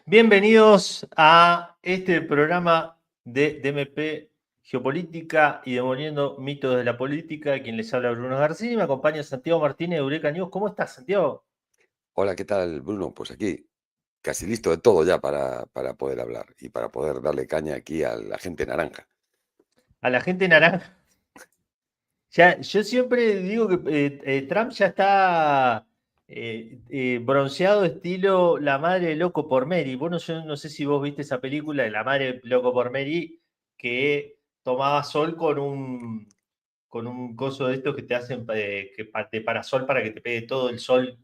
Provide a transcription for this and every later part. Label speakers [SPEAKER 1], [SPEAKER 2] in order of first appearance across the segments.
[SPEAKER 1] Bienvenidos a este programa de DMP Geopolítica y Demoliendo Mitos de la Política. Quien les habla, Bruno García, y me acompaña Santiago Martínez de Eureka News. ¿Cómo estás, Santiago?
[SPEAKER 2] Hola, ¿qué tal, Bruno? Pues aquí, casi listo de todo ya para poder hablar y para poder darle caña aquí a la gente naranja.
[SPEAKER 1] A la gente naranja. Ya, yo siempre digo que Trump ya está bronceado estilo La madre loco por Mary. Yo no sé si vos viste esa película de La madre loco por Mary, que tomaba sol con un coso de estos que te hacen de parasol para que te pegue todo el sol
[SPEAKER 2] Sí,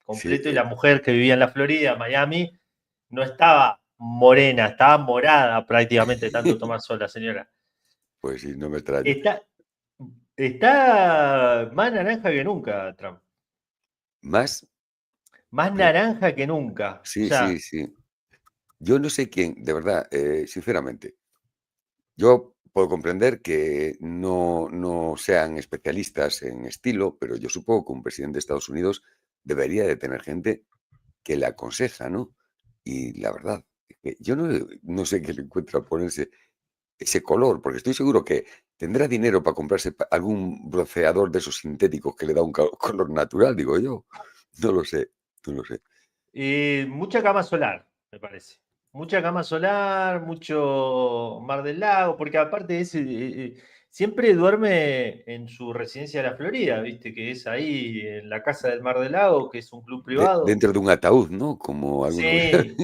[SPEAKER 1] completo. Y la mujer que vivía en la Florida, Miami, no estaba morena, estaba morada prácticamente de tanto tomar sol la señora.
[SPEAKER 2] pues sí, no me extraña.
[SPEAKER 1] Está, está más naranja que nunca, Trump.
[SPEAKER 2] Más,
[SPEAKER 1] Más
[SPEAKER 2] pero
[SPEAKER 1] naranja que nunca. O
[SPEAKER 2] sí,
[SPEAKER 1] sea,
[SPEAKER 2] sí, sí. Yo no sé quién, de verdad, sinceramente. Yo puedo comprender que no sean especialistas en estilo, pero yo supongo que un presidente de Estados Unidos debería de tener gente que le aconseja, ¿no? Y la verdad, es que yo no sé qué le encuentra ponerse ese color, porque estoy seguro que tendrá dinero para comprarse algún bronceador de esos sintéticos que le da un color natural, digo yo. No lo sé, no lo sé.
[SPEAKER 1] mucha cama solar, me parece. Mucha cama solar, mucho Mar del Lago, porque aparte de ese, siempre duerme en su residencia de la Florida, viste, que es ahí en la casa del Mar del Lago, que es un club privado.
[SPEAKER 2] Dentro de un ataúd, ¿no? Como algunos.
[SPEAKER 1] Sí,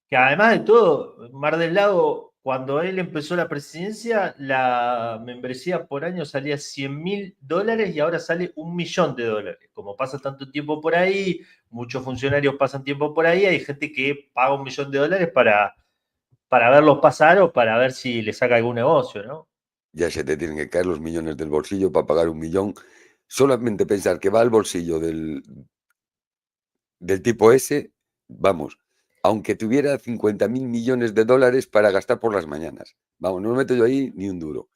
[SPEAKER 1] que además de todo, Mar del Lago, cuando él empezó la presidencia, la membresía por año salía $100.000 y ahora sale $1.000.000. Como pasa tanto tiempo por ahí, muchos funcionarios pasan tiempo por ahí, hay gente que paga $1.000.000 para verlos pasar o para ver si le saca algún negocio, ¿no?
[SPEAKER 2] Ya se te tienen que caer los millones del bolsillo para pagar 1 millón. Solamente pensar que va al bolsillo del tipo ese, vamos, aunque tuviera 50.000 millones de dólares para gastar por las mañanas. Vamos, no me meto yo ahí ni un duro.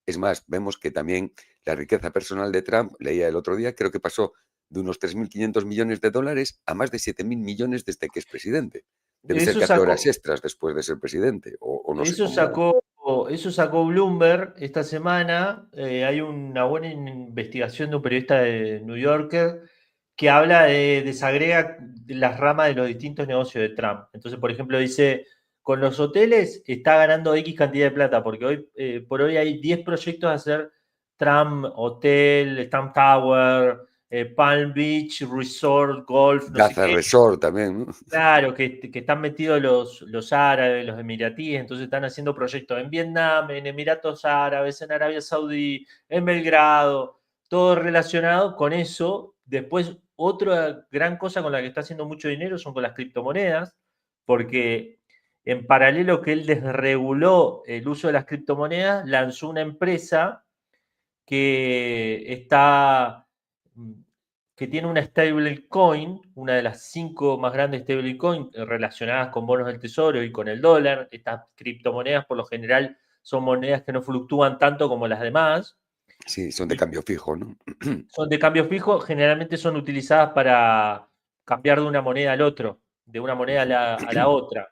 [SPEAKER 2] Es más, vemos que también la riqueza personal de Trump, leía el otro día, creo que pasó de unos 3.500 millones de dólares a más de 7.000 millones desde que es presidente. Debe ser
[SPEAKER 1] Eso
[SPEAKER 2] que hace horas
[SPEAKER 1] sacó,
[SPEAKER 2] extras después de ser presidente, o no sé
[SPEAKER 1] Eso
[SPEAKER 2] cómo.
[SPEAKER 1] sacó, eso sacó Bloomberg esta semana. Hay una buena investigación de un periodista de New Yorker que habla desagrega las ramas de los distintos negocios de Trump. Entonces, por ejemplo, dice, con los hoteles está ganando X cantidad de plata, porque por hoy hay 10 proyectos a hacer Trump Hotel, Trump Tower, Palm Beach, Resort, Golf, no sé
[SPEAKER 2] Gaza
[SPEAKER 1] qué.
[SPEAKER 2] Resort también, ¿no?
[SPEAKER 1] Claro, que están metidos los árabes, los emiratíes, entonces están haciendo proyectos en Vietnam, en Emiratos Árabes, en Arabia Saudí, en Belgrado, todo relacionado con eso. Después, otra gran cosa con la que está haciendo mucho dinero son con las criptomonedas, porque en paralelo que él desreguló el uso de las criptomonedas, lanzó una empresa que está que tiene una stablecoin, una de las 5 más grandes stablecoins relacionadas con bonos del tesoro y con el dólar. Estas criptomonedas por lo general son monedas que no fluctúan tanto como las demás
[SPEAKER 2] Sí, son de
[SPEAKER 1] y
[SPEAKER 2] cambio fijo, ¿no?
[SPEAKER 1] son de cambio fijo, generalmente son utilizadas para cambiar de una moneda al otro, de una moneda a la otra.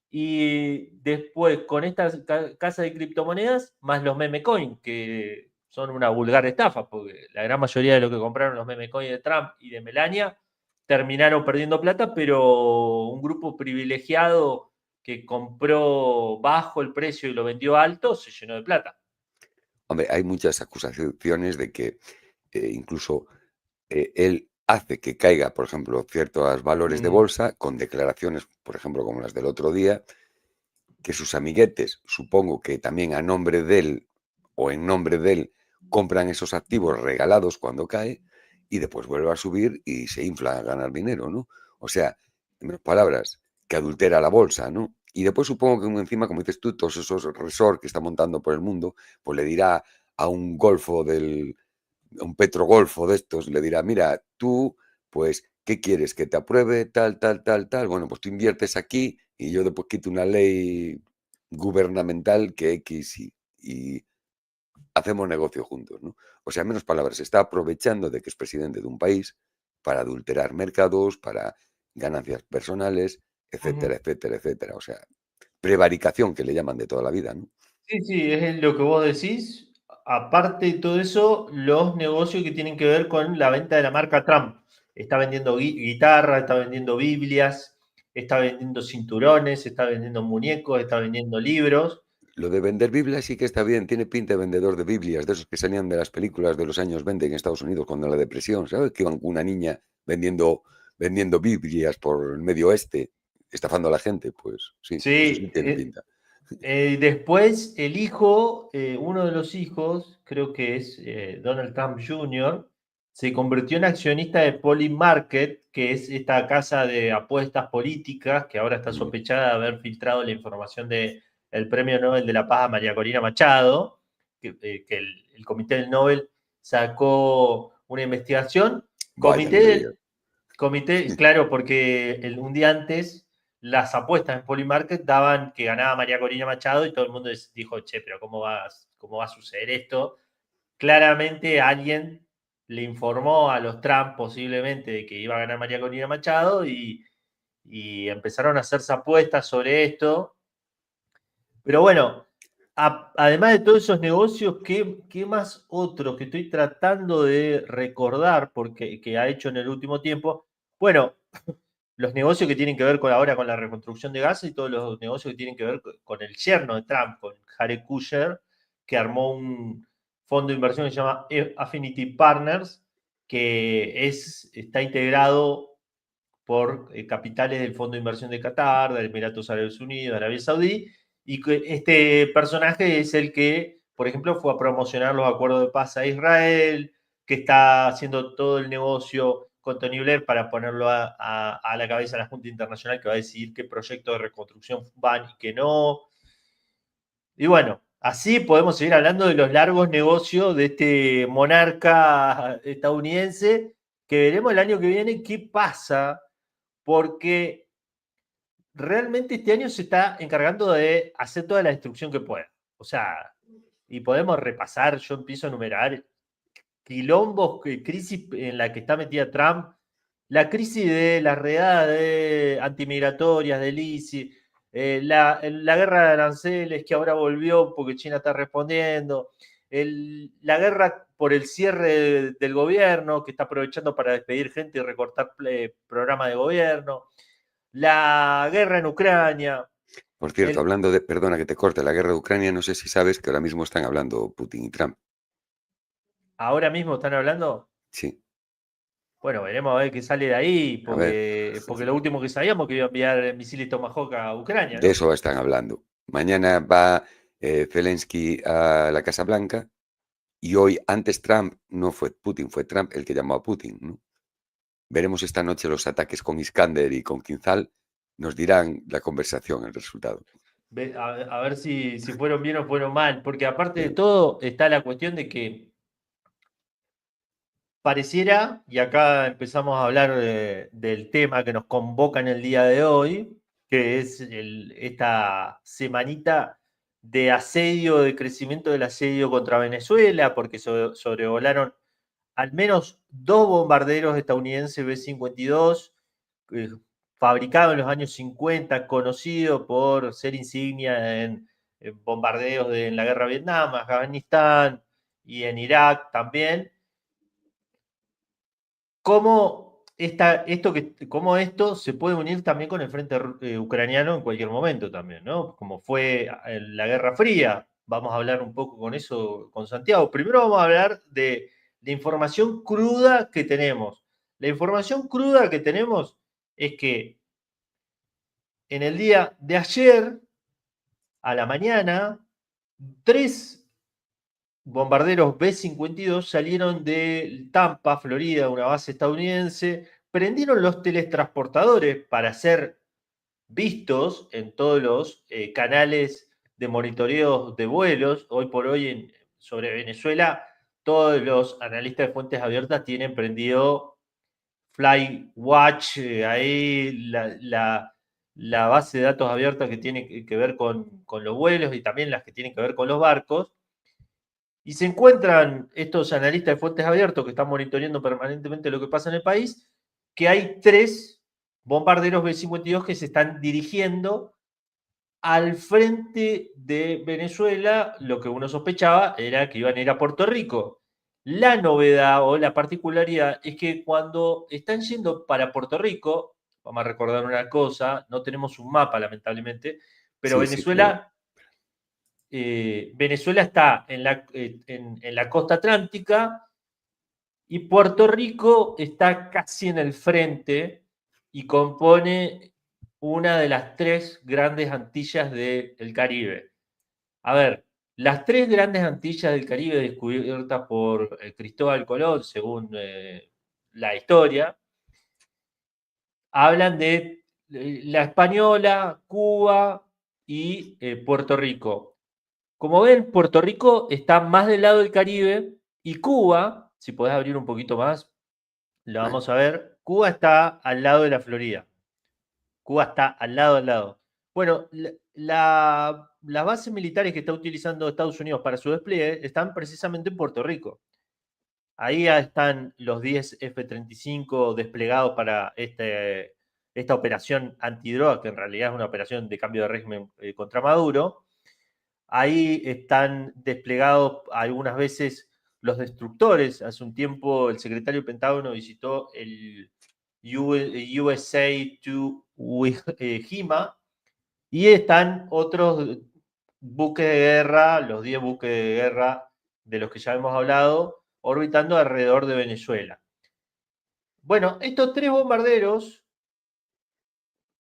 [SPEAKER 1] Y después, con estas casas de criptomonedas, más los meme coin, que son una vulgar estafa, porque la gran mayoría de lo que compraron los meme coin de Trump y de Melania terminaron perdiendo plata, pero un grupo privilegiado que compró bajo el precio y lo vendió alto se llenó de plata.
[SPEAKER 2] Hombre, hay muchas acusaciones de que incluso él hace que caiga, por ejemplo, ciertos valores de
[SPEAKER 1] Mm,
[SPEAKER 2] bolsa con declaraciones, por ejemplo, como las del otro día, que sus amiguetes, supongo que también a nombre de él o en nombre de él, compran esos activos regalados cuando cae y después vuelve a subir y se infla a ganar dinero, ¿no? O sea, en otras palabras, que adultera la bolsa, ¿no? Y después supongo que encima, como dices tú, todos esos resorts que está montando por el mundo, pues le dirá a un golfo un petrogolfo de estos, le dirá, mira, tú, pues, ¿qué quieres? ¿Que te apruebe tal, tal, tal, tal? Bueno, pues tú inviertes aquí y yo después quito una ley gubernamental que X y hacemos negocio juntos, ¿no? O sea, en menos palabras, se está aprovechando de que es presidente de un país para adulterar mercados, para ganancias personales, etcétera,
[SPEAKER 1] ujú.
[SPEAKER 2] etcétera, etcétera. O sea, prevaricación que le llaman de toda la vida, ¿no?
[SPEAKER 1] Sí, sí, es lo que vos decís. Aparte de todo eso, los negocios que tienen que ver con la venta de la marca Trump. Está vendiendo guitarra, está vendiendo Biblias, está vendiendo cinturones, está vendiendo muñecos, está vendiendo libros.
[SPEAKER 2] Lo de vender Biblias sí que está bien, tiene pinta de vendedor de Biblias, de esos que salían de las películas de los años 20 en Estados Unidos cuando la depresión, ¿sabes? Que iban con una niña vendiendo Biblias por el medio oeste, estafando a la gente, pues sí, eso sí
[SPEAKER 1] Sí,
[SPEAKER 2] tiene pinta.
[SPEAKER 1] después el hijo, uno de los hijos, creo que es Donald Trump Jr., se convirtió en accionista de Polymarket, que es esta casa de apuestas políticas que ahora está
[SPEAKER 2] Mm,
[SPEAKER 1] sospechada de haber filtrado la información del Premio Nobel de la Paz a María Corina Machado, que el Comité del Nobel sacó una investigación.
[SPEAKER 2] vaya
[SPEAKER 1] Comité
[SPEAKER 2] lío.
[SPEAKER 1] del, Comité, claro, porque un día antes las apuestas en Polymarket daban que ganaba María Corina Machado y todo el mundo dijo, che, pero cómo va a suceder esto? Claramente alguien le informó a los Trump posiblemente de que iba a ganar María Corina Machado y empezaron a hacerse apuestas sobre esto. Pero bueno, además de todos esos negocios, ¿qué más otro que estoy tratando de recordar porque que ha hecho en el último tiempo? Bueno, los negocios que tienen que ver ahora con la reconstrucción de Gaza y todos los negocios que tienen que ver con el yerno de Trump, con Jared Kushner, que armó un fondo de inversión que se llama Affinity Partners, que está integrado por capitales del Fondo de Inversión de Qatar, de Emiratos Árabes Unidos, de Arabia Saudí, y que este personaje es el que, por ejemplo, fue a promocionar los acuerdos de paz a Israel, que está haciendo todo el negocio con Tony Blair para ponerlo a la cabeza de la Junta Internacional que va a decidir qué proyectos de reconstrucción van y qué no. Y bueno, así podemos seguir hablando de los largos negocios de este monarca estadounidense, que veremos el año que viene qué pasa, porque realmente este año se está encargando de hacer toda la destrucción que pueda. O sea, y podemos repasar, yo empiezo a enumerar quilombos, crisis en la que está metida Trump, la crisis de las redadas antimigratorias del ICI, la guerra de aranceles que ahora volvió porque China está respondiendo, la guerra por el cierre del gobierno que está aprovechando para despedir gente y recortar programas de gobierno, la guerra en Ucrania,
[SPEAKER 2] Por cierto,
[SPEAKER 1] el,
[SPEAKER 2] hablando de, perdona que te corte, la guerra de Ucrania, no sé si sabes que ahora mismo están hablando Putin y Trump.
[SPEAKER 1] ahora mismo están hablando.
[SPEAKER 2] Sí,
[SPEAKER 1] Bueno, veremos a ver qué sale de ahí,
[SPEAKER 2] a ver,
[SPEAKER 1] porque lo último que sabíamos que iba a enviar misiles Tomahawk a Ucrania,
[SPEAKER 2] de
[SPEAKER 1] ¿no?
[SPEAKER 2] eso están hablando. Mañana va Zelensky a la Casa Blanca y hoy, antes Trump, no fue Putin, fue Trump el que llamó a Putin, ¿no? Veremos esta noche los ataques con Iskander y con Kinzhal, nos dirán la conversación, el resultado.
[SPEAKER 1] A ver si fueron bien o fueron mal, porque aparte de
[SPEAKER 2] Sí.
[SPEAKER 1] todo está la cuestión de que pareciera, y acá empezamos a hablar del tema que nos convoca en el día de hoy, que es esta semanita de asedio, de crecimiento del asedio contra Venezuela, porque sobrevolaron al menos dos bombarderos estadounidenses B-52, eh, fabricados en los años 50, conocido por ser insignia en bombardeos en la guerra de Vietnam, Afganistán y en Irak también. ¿Cómo cómo esto se puede unir también con el frente ucraniano en cualquier momento también, ¿no? Como fue en la Guerra Fría. Vamos a hablar un poco con eso con Santiago. Primero vamos a hablar de la información cruda que tenemos. La información cruda que tenemos es que en el día de ayer, a la mañana, 3 bombarderos B-52 salieron de Tampa, Florida, una base estadounidense, prendieron los teletransportadores para ser vistos en todos los canales de monitoreo de vuelos. Hoy por hoy sobre Venezuela, todos los analistas de fuentes abiertas tienen prendido FlyWatch, ahí la base de datos abierta que tiene que ver con los vuelos y también las que tienen que ver con los barcos. Y se encuentran estos analistas de fuentes abiertas que están monitoreando permanentemente lo que pasa en el país, que hay 3 bombarderos B-52 que se están dirigiendo al frente de Venezuela. Lo que uno sospechaba era que iban a ir a Puerto Rico. La novedad o la particularidad es que cuando están yendo para Puerto Rico, vamos a recordar una cosa, no tenemos un mapa lamentablemente, pero
[SPEAKER 2] Sí, sí, creo.
[SPEAKER 1] Venezuela está en la costa atlántica y Puerto Rico está casi en el frente y compone una de las 3 grandes Antillas del Caribe. A ver, las 3 grandes Antillas del Caribe descubiertas por Cristóbal Colón, según la historia, hablan de la Española, Cuba y Puerto Rico. Como ven, Puerto Rico está más del lado del Caribe y Cuba, si podés abrir un poquito más, lo
[SPEAKER 2] Vale.
[SPEAKER 1] vamos a ver. Cuba está al lado de la Florida. Cuba está al lado. Bueno, las bases militares que está utilizando Estados Unidos para su despliegue están precisamente en Puerto Rico. Ahí están los 10 F-35 desplegados para esta operación antidroga, que en realidad es una operación de cambio de régimen contra Maduro. Ahí están desplegados algunas veces los destructores. Hace un tiempo el secretario del Pentágono visitó el USA-2 HIMA y están otros buques de guerra, los 10 buques de guerra de los que ya hemos hablado, orbitando alrededor de Venezuela. Bueno, estos 3 bombarderos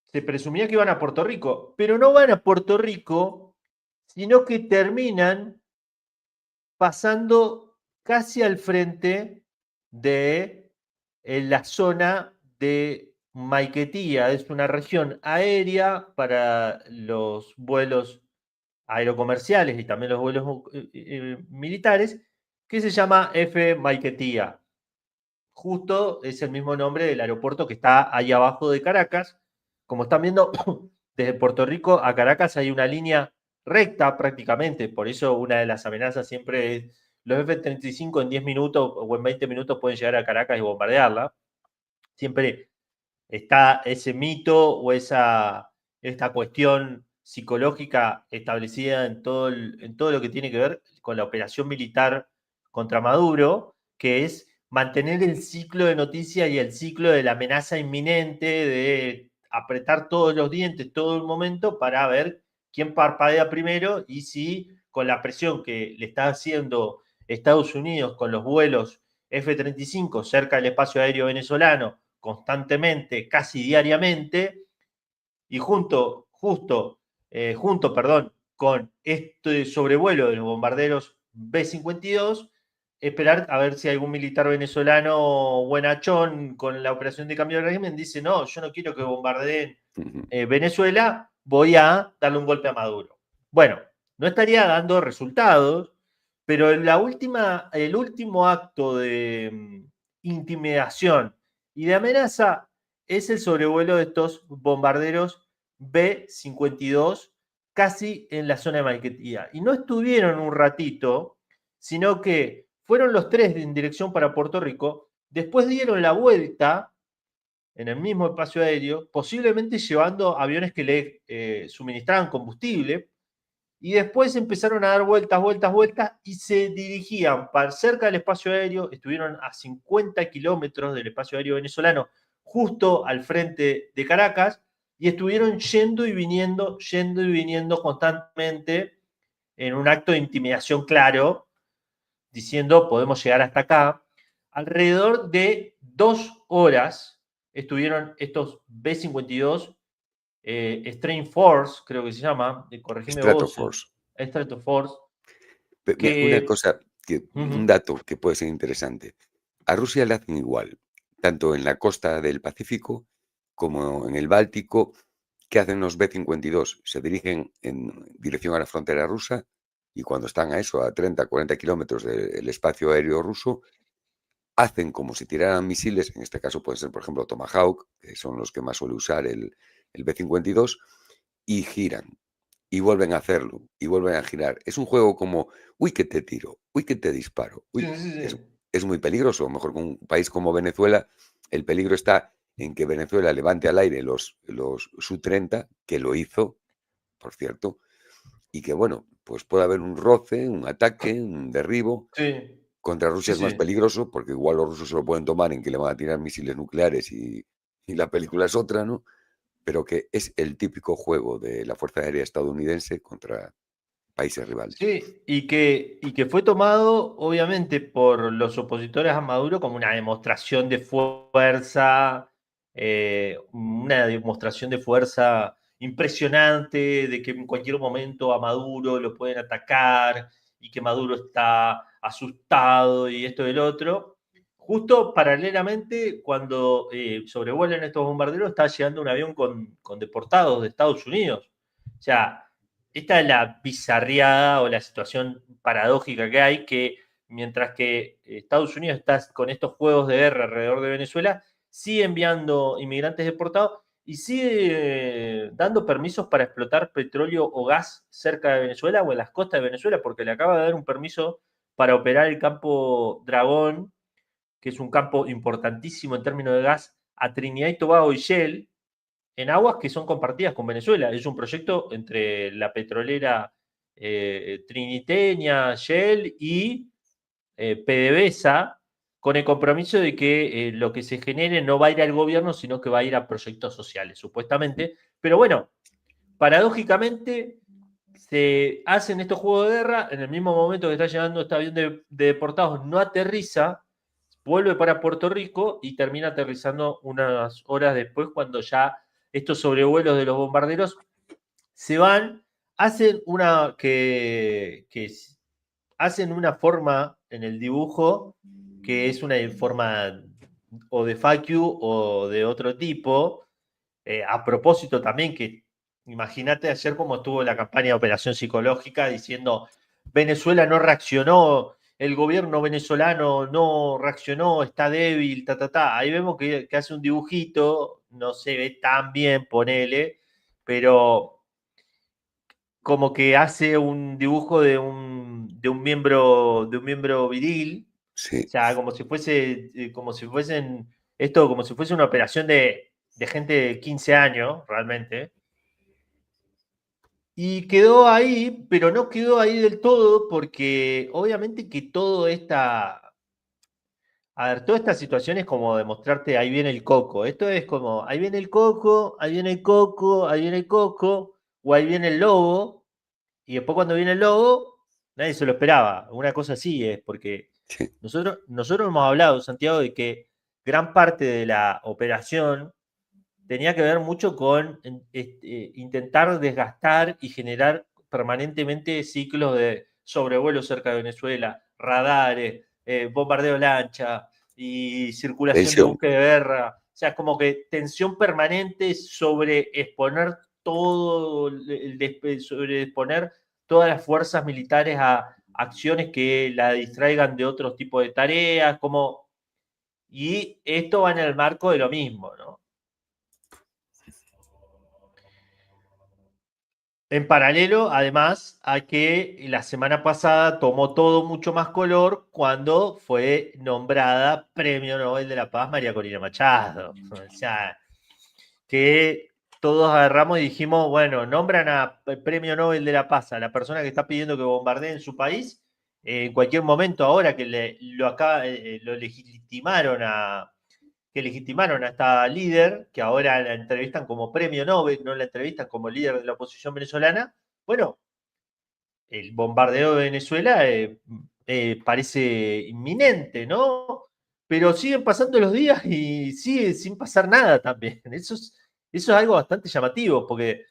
[SPEAKER 1] se presumía que iban a Puerto Rico, pero no van a Puerto Rico, sino que terminan pasando casi al frente de la zona de Maiquetía. Es una región aérea para los vuelos aerocomerciales y también los vuelos militares, que se llama F. Maiquetía. Justo es el mismo nombre del aeropuerto que está ahí abajo de Caracas. Como están viendo, desde Puerto Rico a Caracas hay una línea recta prácticamente, por eso una de las amenazas siempre es los F-35 en 10 minutos o en 20 minutos pueden llegar a Caracas y bombardearla. Siempre está ese mito o esta cuestión psicológica establecida en todo lo que tiene que ver con la operación militar contra Maduro, que es mantener el ciclo de noticias y el ciclo de la amenaza inminente, de apretar todos los dientes todo el momento para ver quién parpadea primero y si con la presión que le está haciendo Estados Unidos con los vuelos F-35 cerca del espacio aéreo venezolano constantemente, casi diariamente, y junto con este sobrevuelo de los bombarderos B-52, esperar a ver si algún militar venezolano buenachón con la operación de cambio de régimen dice, no, yo no quiero que bombardeen Venezuela, voy a darle un golpe a Maduro. Bueno, no estaría dando resultados, pero el último acto de intimidación y de amenaza es el sobrevuelo de estos bombarderos B-52 casi en la zona de Maiquetía. Y no estuvieron un ratito, sino que fueron los 3 en dirección para Puerto Rico, después dieron la vuelta en el mismo espacio aéreo, posiblemente llevando aviones que le suministraban combustible, y después empezaron a dar vueltas, y se dirigían para cerca del espacio aéreo, estuvieron a 50 kilómetros del espacio aéreo venezolano, justo al frente de Caracas, y estuvieron yendo y viniendo constantemente en un acto de intimidación claro, diciendo podemos llegar hasta acá. Alrededor de 2 horas estuvieron estos B-52 Strange Force, creo que se llama, corregime vos,
[SPEAKER 2] Stratoforce.
[SPEAKER 1] Stratoforce,
[SPEAKER 2] Mira, una
[SPEAKER 1] que...
[SPEAKER 2] cosa, un
[SPEAKER 1] Uh-huh,
[SPEAKER 2] dato que puede ser interesante. A Rusia le hacen igual, tanto en la costa del Pacífico como en el Báltico. ¿Qué hacen los B-52? Se dirigen en dirección a la frontera rusa y cuando están a eso, a 30, 40 kilómetros del espacio aéreo ruso, hacen como si tiraran misiles, en este caso pueden ser, por ejemplo, Tomahawk, que son los que más suele usar el B-52, y giran, y vuelven a hacerlo, y vuelven a girar. Es un juego como, uy, que te tiro, uy, que te disparo,
[SPEAKER 1] sí,
[SPEAKER 2] uy,
[SPEAKER 1] sí,
[SPEAKER 2] es,
[SPEAKER 1] sí.
[SPEAKER 2] es muy peligroso. A lo mejor con un país como Venezuela, el peligro está en que Venezuela levante al aire los Su-30, que lo hizo, por cierto, y que, bueno, pues puede haber un roce, un ataque, un derribo.
[SPEAKER 1] Sí,
[SPEAKER 2] Contra
[SPEAKER 1] sí,
[SPEAKER 2] Rusia es más
[SPEAKER 1] sí.
[SPEAKER 2] peligroso porque igual los rusos se lo pueden tomar en que le van a tirar misiles nucleares y la película es otra, ¿no? Pero que es el típico juego de la Fuerza Aérea estadounidense contra países rivales.
[SPEAKER 1] Sí, y que fue tomado, obviamente, por los opositores a Maduro como una demostración de fuerza, impresionante, de que en cualquier momento a Maduro lo pueden atacar y que Maduro está asustado y esto y el otro. Justo paralelamente, cuando sobrevuelan estos bombarderos, está llegando un avión con deportados de Estados Unidos. O sea, esta es la bizarriada o la situación paradójica que hay, que mientras que Estados Unidos está con estos juegos de guerra alrededor de Venezuela, sigue enviando inmigrantes deportados y sigue dando permisos para explotar petróleo o gas cerca de Venezuela o en las costas de Venezuela, porque le acaba de dar un permiso para operar el campo Dragón, que es un campo importantísimo en términos de gas, a Trinidad y Tobago y Shell, en aguas que son compartidas con Venezuela. Es un proyecto entre la petrolera triniteña, Shell y PDVSA, con el compromiso de que lo que se genere no va a ir al gobierno, sino que va a ir a proyectos sociales, supuestamente. Pero bueno, paradójicamente se hacen estos juegos de guerra, en el mismo momento que está llegando este avión de deportados, no aterriza, vuelve para Puerto Rico y termina aterrizando unas horas después cuando ya estos sobrevuelos de los bombarderos se van, hacen hacen una forma en el dibujo que es una forma o de fuck you o de otro tipo, a propósito también que imagínate ayer cómo estuvo la campaña de operación psicológica diciendo Venezuela no reaccionó, el gobierno venezolano no reaccionó, está débil, ta, ta, ta. Ahí vemos que hace un dibujito, no se ve tan bien, ponele, pero como que hace un dibujo de un miembro viril, o
[SPEAKER 2] Sí,
[SPEAKER 1] sea, como si fuese una operación de gente de 15 años, realmente. Y quedó ahí, pero no quedó ahí del todo, porque obviamente que toda esta situación es como demostrarte, ahí viene el coco. Esto es como, ahí viene el coco, ahí viene el coco, ahí viene el coco, o ahí viene el lobo, y después cuando viene el lobo, nadie se lo esperaba. Una cosa así es, porque
[SPEAKER 2] sí,
[SPEAKER 1] nosotros hemos hablado, Santiago, de que gran parte de la operación tenía que ver mucho con intentar desgastar y generar permanentemente ciclos de sobrevuelo cerca de Venezuela, radares, bombardeo lancha y circulación de
[SPEAKER 2] tensión,
[SPEAKER 1] buque de guerra. O sea, como que tensión permanente sobre exponer sobre exponer todas las fuerzas militares a acciones que la distraigan de otros tipos de tareas, y esto va en el marco de lo mismo, ¿no? En paralelo, además, a que la semana pasada tomó todo mucho más color cuando fue nombrada Premio Nobel de la Paz María Corina Machado. O sea, que todos agarramos y dijimos, bueno, nombran a Premio Nobel de la Paz a la persona que está pidiendo que bombardeen su país, en cualquier momento ahora que lo legitimaron que legitimaron a esta líder, que ahora la entrevistan como premio Nobel, no la entrevistan como líder de la oposición venezolana. Bueno, el bombardeo de Venezuela parece inminente, ¿no? Pero siguen pasando los días y sigue sin pasar nada también. Eso es algo bastante llamativo, porque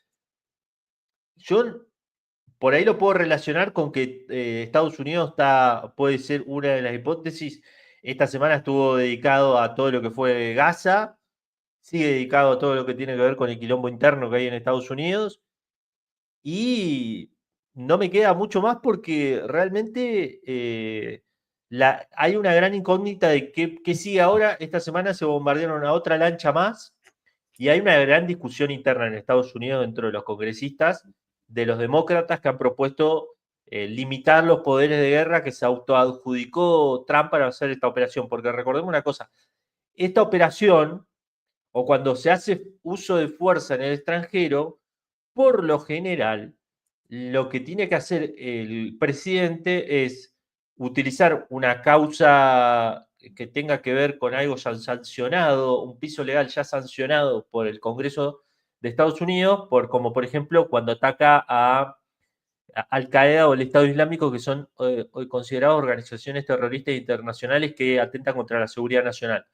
[SPEAKER 1] yo por ahí lo puedo relacionar con que Estados Unidos puede ser una de las hipótesis. Esta semana estuvo dedicado a todo lo que fue Gaza, sigue dedicado a todo lo que tiene que ver con el quilombo interno que hay en Estados Unidos. Y no me queda mucho más porque realmente hay una gran incógnita de qué sigue ahora. Esta semana se bombardearon a otra lancha más y hay una gran discusión interna en Estados Unidos dentro de los congresistas, de los demócratas que han propuesto limitar los poderes de guerra que se autoadjudicó Trump para hacer esta operación. Porque recordemos una cosa, esta operación, o cuando se hace uso de fuerza en el extranjero, por lo general, lo que tiene que hacer el presidente es utilizar una causa que tenga que ver con algo ya sancionado, un piso legal ya sancionado por el Congreso de Estados Unidos, como por ejemplo cuando ataca a Al Qaeda o el Estado Islámico, que son hoy considerados organizaciones terroristas internacionales que atentan contra la seguridad nacional.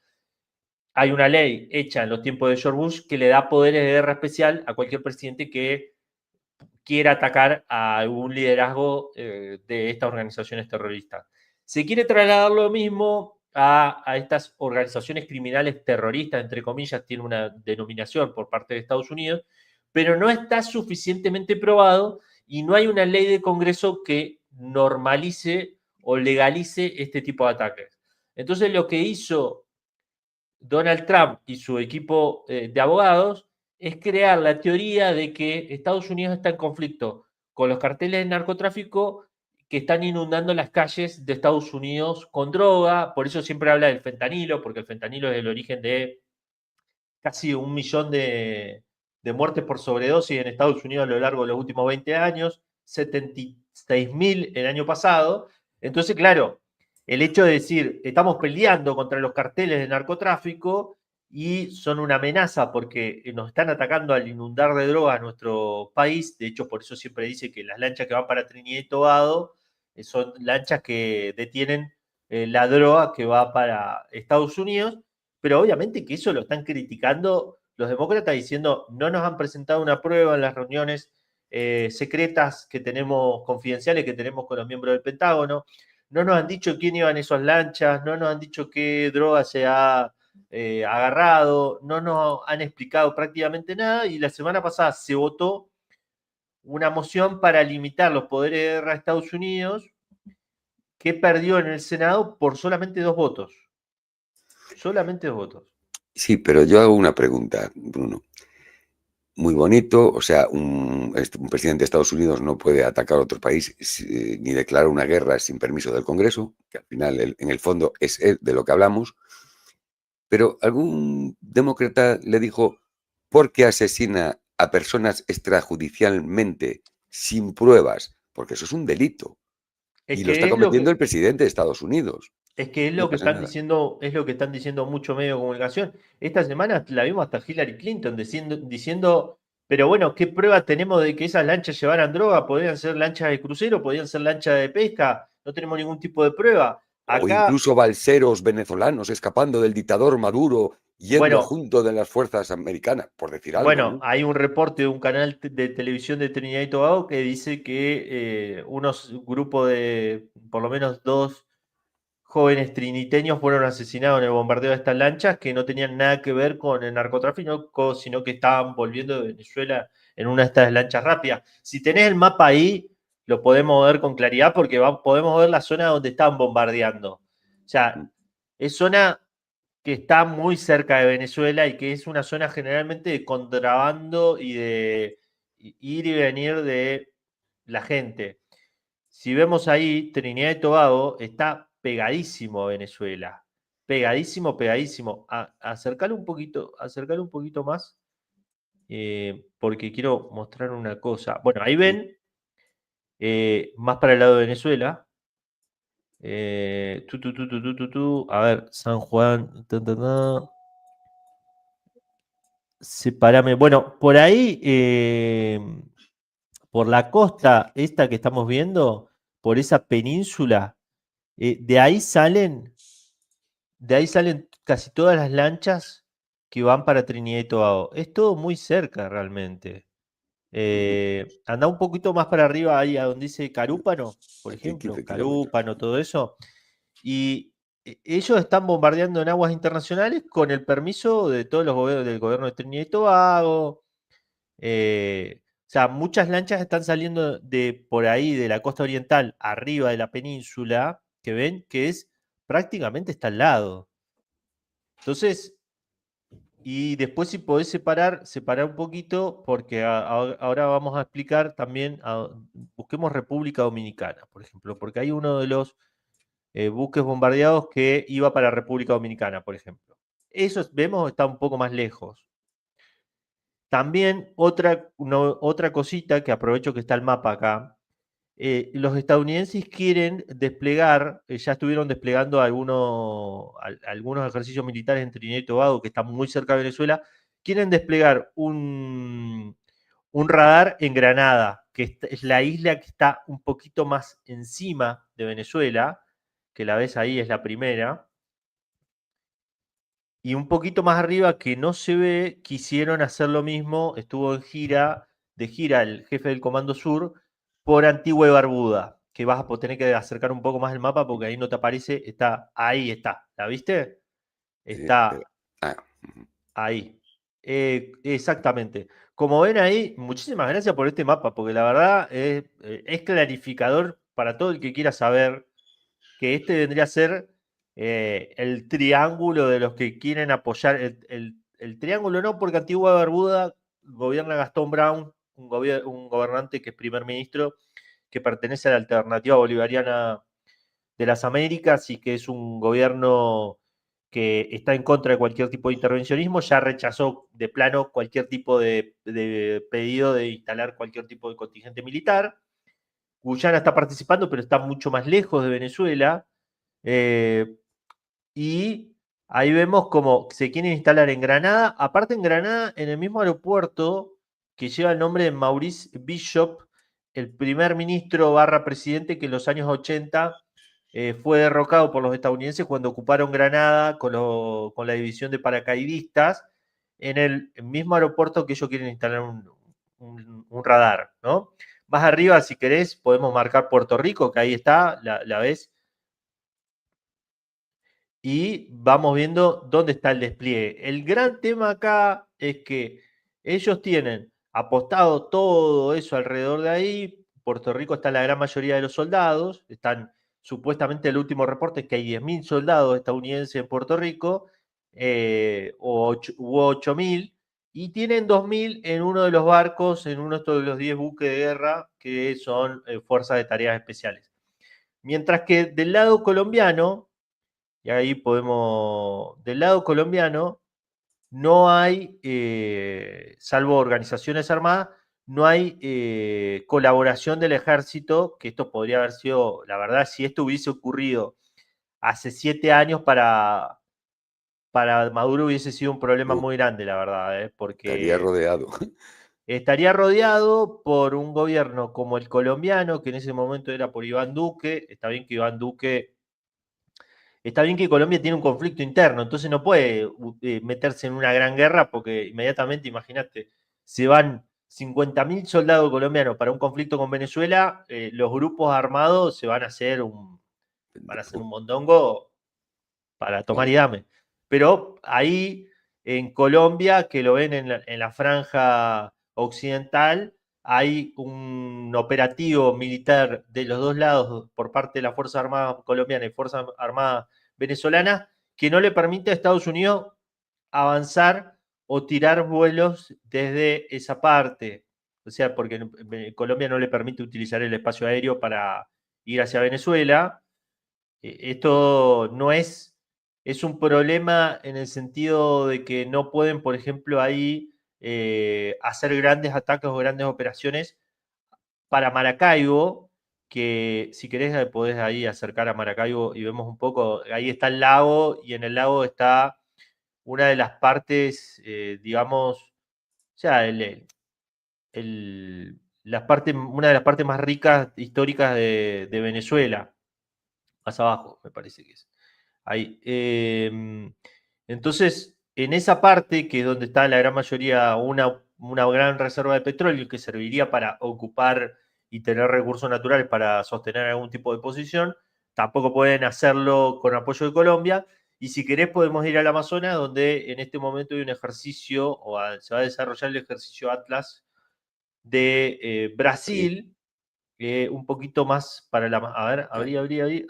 [SPEAKER 1] Hay una ley hecha en los tiempos de George Bush que le da poderes de guerra especial a cualquier presidente que quiera atacar a algún liderazgo de estas organizaciones terroristas. Se quiere trasladar lo mismo a estas organizaciones criminales terroristas, entre comillas, tiene una denominación por parte de Estados Unidos, pero no está suficientemente probado y no hay una ley de Congreso que normalice o legalice este tipo de ataques. Entonces lo que hizo Donald Trump y su equipo de abogados es crear la teoría de que Estados Unidos está en conflicto con los carteles de narcotráfico que están inundando las calles de Estados Unidos con droga. Por eso siempre habla del fentanilo, porque el fentanilo es el origen de casi 1 millón de muertes por sobredosis en Estados Unidos a lo largo de los últimos 20 años, 76.000 el año pasado. Entonces, claro, el hecho de decir, estamos peleando contra los carteles de narcotráfico y son una amenaza porque nos están atacando al inundar de droga a nuestro país. De hecho, por eso siempre dice que las lanchas que van para Trinidad y Tobago son lanchas que detienen la droga que va para Estados Unidos, pero obviamente que eso lo están criticando los demócratas diciendo no nos han presentado una prueba en las reuniones secretas que tenemos, confidenciales que tenemos con los miembros del Pentágono, no nos han dicho quién iba en esas lanchas, no nos han dicho qué droga se ha agarrado, no nos han explicado prácticamente nada y la semana pasada se votó una moción para limitar los poderes de guerra de Estados Unidos que perdió en el Senado por solamente 2 votos. Solamente 2 votos.
[SPEAKER 2] Sí, pero yo hago una pregunta, Bruno. Muy bonito, o sea, un presidente de Estados Unidos no puede atacar a otro país ni declarar una guerra sin permiso del Congreso, que al final, en el fondo, es de lo que hablamos. Pero algún demócrata le dijo, ¿por qué asesina a personas extrajudicialmente sin pruebas? Porque eso es un delito.
[SPEAKER 1] Es
[SPEAKER 2] Y lo está
[SPEAKER 1] que es lo
[SPEAKER 2] cometiendo el
[SPEAKER 1] que,
[SPEAKER 2] presidente de Estados Unidos.
[SPEAKER 1] es que es
[SPEAKER 2] No
[SPEAKER 1] lo que
[SPEAKER 2] pasa
[SPEAKER 1] están
[SPEAKER 2] nada.
[SPEAKER 1] diciendo, es lo que están diciendo muchos medios de comunicación. Esta semana la vimos hasta Hillary Clinton diciendo, pero bueno, ¿qué pruebas tenemos de que esas lanchas llevaran droga? Podrían ser lanchas de crucero, podrían ser lanchas de pesca, no tenemos ningún tipo de prueba.
[SPEAKER 2] O
[SPEAKER 1] Acá,
[SPEAKER 2] incluso balseros venezolanos escapando del dictador Maduro yendo
[SPEAKER 1] bueno,
[SPEAKER 2] junto de las fuerzas americanas, por decir algo,
[SPEAKER 1] bueno,
[SPEAKER 2] ¿no?
[SPEAKER 1] hay un reporte de un canal de televisión de Trinidad y Tobago que dice que unos grupos de por lo menos 2 jóvenes triniteños fueron asesinados en el bombardeo de estas lanchas que no tenían nada que ver con el narcotráfico, sino que estaban volviendo de Venezuela en una de estas lanchas rápidas. Si tenés el mapa ahí, lo podemos ver con claridad porque podemos ver la zona donde estaban bombardeando. O sea, es zona que está muy cerca de Venezuela y que es una zona generalmente de contrabando y de ir y venir de la gente. Si vemos ahí, Trinidad y Tobago está pegadísimo a Venezuela. Pegadísimo, pegadísimo. Acercarlo un poquito más, porque quiero mostrar una cosa. Bueno, ahí ven, más para el lado de Venezuela. A ver, San Juan. Ta, ta, ta. Sepárame. Bueno, por ahí, por la costa esta que estamos viendo, por esa península, de ahí salen casi todas las lanchas que van para Trinidad y Tobago. Es todo muy cerca realmente.
[SPEAKER 2] Ujú.
[SPEAKER 1] Anda un poquito más para arriba, ahí a donde dice Carúpano, por
[SPEAKER 2] Aquí
[SPEAKER 1] ejemplo,
[SPEAKER 2] 15 kilómetros.
[SPEAKER 1] Carúpano, todo eso. Y ellos están bombardeando en aguas internacionales con el permiso de todos los gobiernos del gobierno de Trinidad y Tobago. O sea, muchas lanchas están saliendo de por ahí, de la costa oriental, arriba de la península, que ven que es prácticamente está al lado. Entonces, y después si podés separar un poquito, porque ahora vamos a explicar también, busquemos República Dominicana, por ejemplo, porque hay uno de los buques bombardeados que iba para República Dominicana, por ejemplo. Eso vemos está un poco más lejos. También otra cosita que aprovecho que está el mapa acá. Los estadounidenses quieren desplegar, ya estuvieron desplegando algunos ejercicios militares en Trinidad y Tobago, que están muy cerca de Venezuela, quieren desplegar un radar en Granada, que es la isla que está un poquito más encima de Venezuela, que la ves ahí, es la primera, y un poquito más arriba que no se ve, quisieron hacer lo mismo, estuvo de gira el jefe del Comando Sur por Antigua y Barbuda, que vas a tener que acercar un poco más el mapa porque ahí no te aparece, ahí está, ¿la viste?
[SPEAKER 2] Espera.
[SPEAKER 1] Está
[SPEAKER 2] Ah, ujú.
[SPEAKER 1] ahí. Exactamente. Como ven ahí, muchísimas gracias por este mapa, porque la verdad es clarificador para todo el que quiera saber que este vendría a ser el triángulo de los que quieren apoyar. El triángulo no, porque Antigua Barbuda gobierna Gastón Brown, un gobernante que es primer ministro, que pertenece a la alternativa bolivariana de las Américas y que es un gobierno que está en contra de cualquier tipo de intervencionismo, ya rechazó de plano cualquier tipo de pedido de instalar cualquier tipo de contingente militar. Guyana está participando, pero está mucho más lejos de Venezuela. Eh, y ahí vemos cómo se quieren instalar en Granada. Aparte en Granada, en el mismo aeropuerto que lleva el nombre de Maurice Bishop, el primer ministro barra presidente que en los años 80 fue derrocado por los estadounidenses cuando ocuparon Granada con la división de paracaidistas, en el mismo aeropuerto que ellos quieren instalar un radar, ¿no? Más arriba, si querés, podemos marcar Puerto Rico, que ahí está, la ves, y vamos viendo dónde está el despliegue. El gran tema acá es que ellos tienen apostado todo eso alrededor de ahí. Puerto Rico está la gran mayoría de los soldados. Están, supuestamente, el último reporte es que hay 10.000 soldados estadounidenses en Puerto Rico, hubo 8.000, y tienen 2.000 en uno de los barcos, en uno de los 10 buques de guerra que son fuerzas de tareas especiales. Mientras que del lado colombiano, y ahí podemos, del lado colombiano, no hay, salvo organizaciones armadas, no hay colaboración del ejército, que esto podría haber sido, la verdad, si esto hubiese ocurrido hace 7 años para Maduro hubiese sido un problema
[SPEAKER 2] Uh,
[SPEAKER 1] muy grande, la verdad,
[SPEAKER 2] estaría
[SPEAKER 1] porque
[SPEAKER 2] rodeado.
[SPEAKER 1] estaría rodeado por un gobierno como el colombiano, que en ese momento era por Iván Duque. Está bien que Colombia tiene un conflicto interno, entonces no puede meterse en una gran guerra porque inmediatamente, imagínate, se van 50.000 soldados colombianos para un conflicto con Venezuela, los grupos armados van a hacer un mondongo para tomar
[SPEAKER 2] Bueno,
[SPEAKER 1] y dame. Pero ahí en Colombia, que lo ven en la franja occidental, hay un operativo militar de los dos lados por parte de la Fuerza Armada colombiana y Fuerza Armada venezolana que no le permite a Estados Unidos avanzar o tirar vuelos desde esa parte. O sea, porque Colombia no le permite utilizar el espacio aéreo para ir hacia Venezuela. Esto no es un problema en el sentido de que no pueden, por ejemplo, ahí hacer grandes ataques o grandes operaciones para Maracaibo, que si querés podés ahí acercar a Maracaibo y vemos un poco, ahí está el lago y en el lago está una de las partes, digamos, o sea, una de las partes más ricas históricas de Venezuela, más abajo, me parece que es. Ahí. Entonces, en esa parte, que es donde está la gran mayoría, una gran reserva de petróleo que serviría para ocupar y tener recursos naturales para sostener algún tipo de posición, tampoco pueden hacerlo con apoyo de Colombia. Y si querés, podemos ir al Amazonas, donde en este momento hay un ejercicio, se va a desarrollar el ejercicio Atlas de
[SPEAKER 2] Sí,
[SPEAKER 1] Brasil, un poquito más para la... A ver,
[SPEAKER 2] ah,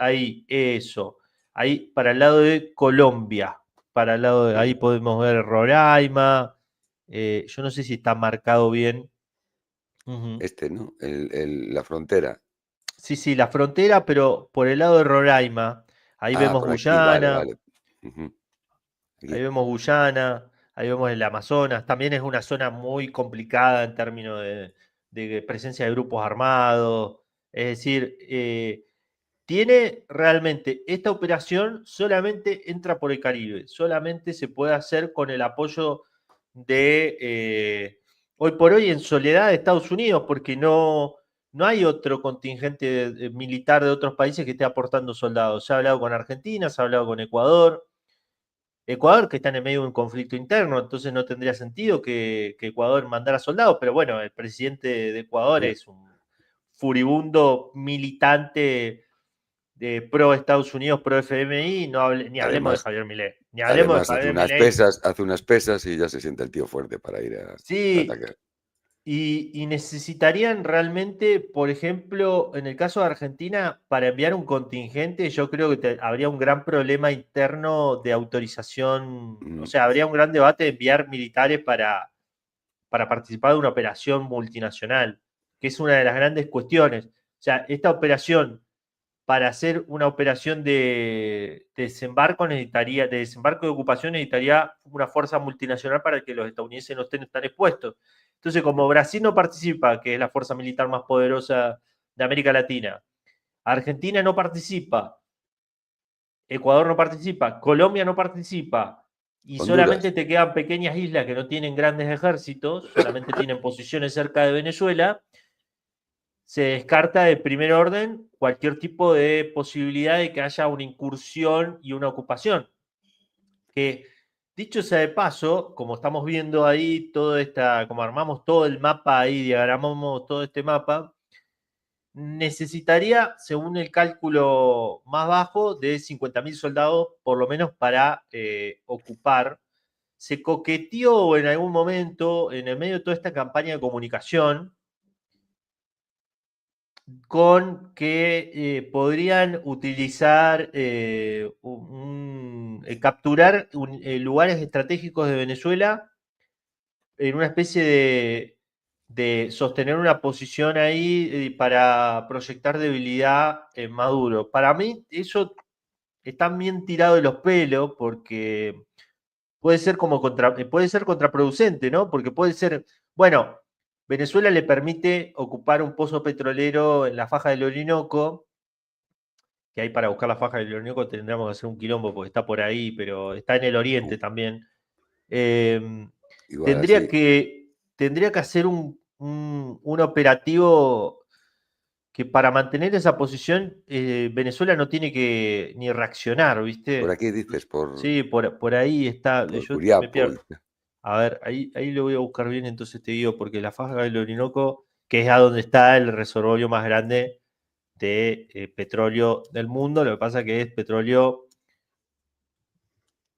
[SPEAKER 1] ahí, eso. Ahí, para el lado de Colombia. Para el lado de... Ahí
[SPEAKER 2] ujú.
[SPEAKER 1] podemos ver Roraima. Yo no sé si está marcado bien. Ujú.
[SPEAKER 2] ¿No? La frontera.
[SPEAKER 1] Sí, sí, la frontera, pero por el lado de Roraima. Ahí
[SPEAKER 2] Ah,
[SPEAKER 1] vemos
[SPEAKER 2] por aquí, vale,
[SPEAKER 1] Guyana.
[SPEAKER 2] vale. Ujú,
[SPEAKER 1] Ahí
[SPEAKER 2] aquí,
[SPEAKER 1] vemos Guyana. Ahí vemos el Amazonas. También es una zona muy complicada en términos de presencia de grupos armados. Es decir, tiene realmente esta operación solamente entra por el Caribe, solamente se puede hacer con el apoyo de hoy por hoy en soledad de Estados Unidos, porque no hay otro contingente militar de otros países que esté aportando soldados. Se ha hablado con Argentina, se ha hablado con Ecuador. Ecuador que está en el medio de un conflicto interno, entonces no tendría sentido que Ecuador mandara soldados, pero bueno, el presidente de Ecuador
[SPEAKER 2] ya.
[SPEAKER 1] es un furibundo militante de pro Estados Unidos, pro FMI, ni hablemos de
[SPEAKER 2] Además,
[SPEAKER 1] Javier Milei. Ni hablemos de
[SPEAKER 2] además
[SPEAKER 1] Javier Milei.
[SPEAKER 2] hace unas pesas y ya se siente el tío fuerte para ir a
[SPEAKER 1] Sí,
[SPEAKER 2] atacar.
[SPEAKER 1] y necesitarían realmente, por ejemplo, en el caso de Argentina, para enviar un contingente, yo creo que habría un gran problema interno de autorización, o
[SPEAKER 2] Mm,
[SPEAKER 1] sea, habría un gran debate de enviar militares para participar de una operación multinacional, que es una de las grandes cuestiones. O sea, esta operación para hacer una operación de desembarco de desembarco de ocupación necesitaría una fuerza multinacional para que los estadounidenses no estén tan expuestos. Entonces, como Brasil no participa, que es la fuerza militar más poderosa de América Latina, Argentina no participa, Ecuador no participa, Colombia no participa, y solamente
[SPEAKER 2] Honduras,
[SPEAKER 1] te quedan pequeñas islas que no tienen grandes ejércitos, solamente tienen posiciones cerca de Venezuela, se descarta de primer orden cualquier tipo de posibilidad de que haya una incursión y una ocupación. Que, dicho sea de paso, como estamos viendo ahí, como armamos todo el mapa ahí, diagramamos todo este mapa, necesitaría, según el cálculo más bajo, de 50.000 soldados por lo menos para ocupar. Se coqueteó en algún momento, en el medio de toda esta campaña de comunicación, con que podrían utilizar, capturar lugares estratégicos de Venezuela en una especie de sostener una posición ahí para proyectar debilidad en Maduro. Para mí eso está bien tirado de los pelos porque puede ser contraproducente, ¿no? Porque puede ser, bueno, Venezuela le permite ocupar un pozo petrolero en la faja del Orinoco, que hay para buscar la faja del Orinoco tendríamos que hacer un quilombo porque está por ahí, pero está en el
[SPEAKER 2] uh,
[SPEAKER 1] oriente también. Eh,
[SPEAKER 2] igual
[SPEAKER 1] tendría
[SPEAKER 2] así.
[SPEAKER 1] que, tendría que hacer un operativo que para mantener esa posición Venezuela no tiene que ni reaccionar,
[SPEAKER 2] Por
[SPEAKER 1] ¿viste?
[SPEAKER 2] aquí dices,
[SPEAKER 1] Sí, por ahí está.
[SPEAKER 2] por
[SPEAKER 1] Yo me
[SPEAKER 2] Curiapo.
[SPEAKER 1] pierdo. A ver, ahí lo voy a buscar bien, entonces te digo, porque la faja del Orinoco, que es a donde está el reservorio más grande de petróleo del mundo, lo que pasa que es petróleo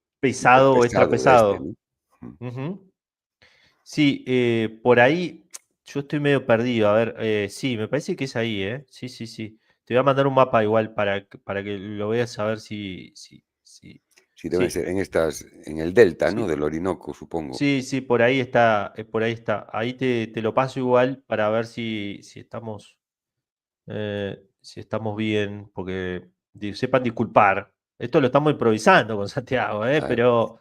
[SPEAKER 2] Súper
[SPEAKER 1] pesado o extra
[SPEAKER 2] pesado
[SPEAKER 1] pesado.
[SPEAKER 2] ¿no? Mm.
[SPEAKER 1] Ujú. Sí, por ahí yo estoy medio perdido. A ver, sí, me parece que es ahí, ¿eh? Sí, sí, sí. Te voy a mandar un mapa igual para que lo veas a ver
[SPEAKER 2] Sí, debe
[SPEAKER 1] sí,
[SPEAKER 2] ser en el delta, ¿no?
[SPEAKER 1] sí,
[SPEAKER 2] Del Orinoco, supongo.
[SPEAKER 1] sí, sí, por ahí está, por ahí está. Ahí te lo paso igual para ver si estamos bien, porque sepan disculpar. Esto lo estamos improvisando con Santiago,
[SPEAKER 2] Ah,
[SPEAKER 1] pero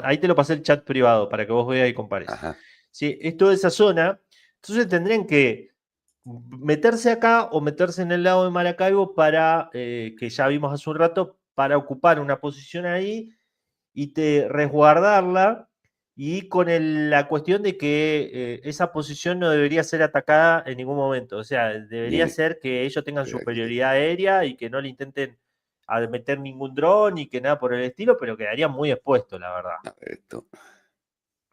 [SPEAKER 1] ahí te lo pasé el chat privado para que vos veas y compares.
[SPEAKER 2] ajá,
[SPEAKER 1] Sí, es toda esa zona. Entonces tendrían que meterse acá o meterse en el lado de Maracaibo para, que ya vimos hace un rato, para ocupar una posición ahí y resguardarla, y con la cuestión de que esa posición no debería ser atacada en ningún momento. O sea, debería
[SPEAKER 2] Viene,
[SPEAKER 1] ser que ellos tengan
[SPEAKER 2] aquí,
[SPEAKER 1] superioridad aérea y que no le intenten meter ningún dron y que nada por el estilo, pero quedaría muy expuesto, la verdad.
[SPEAKER 2] a ver, esto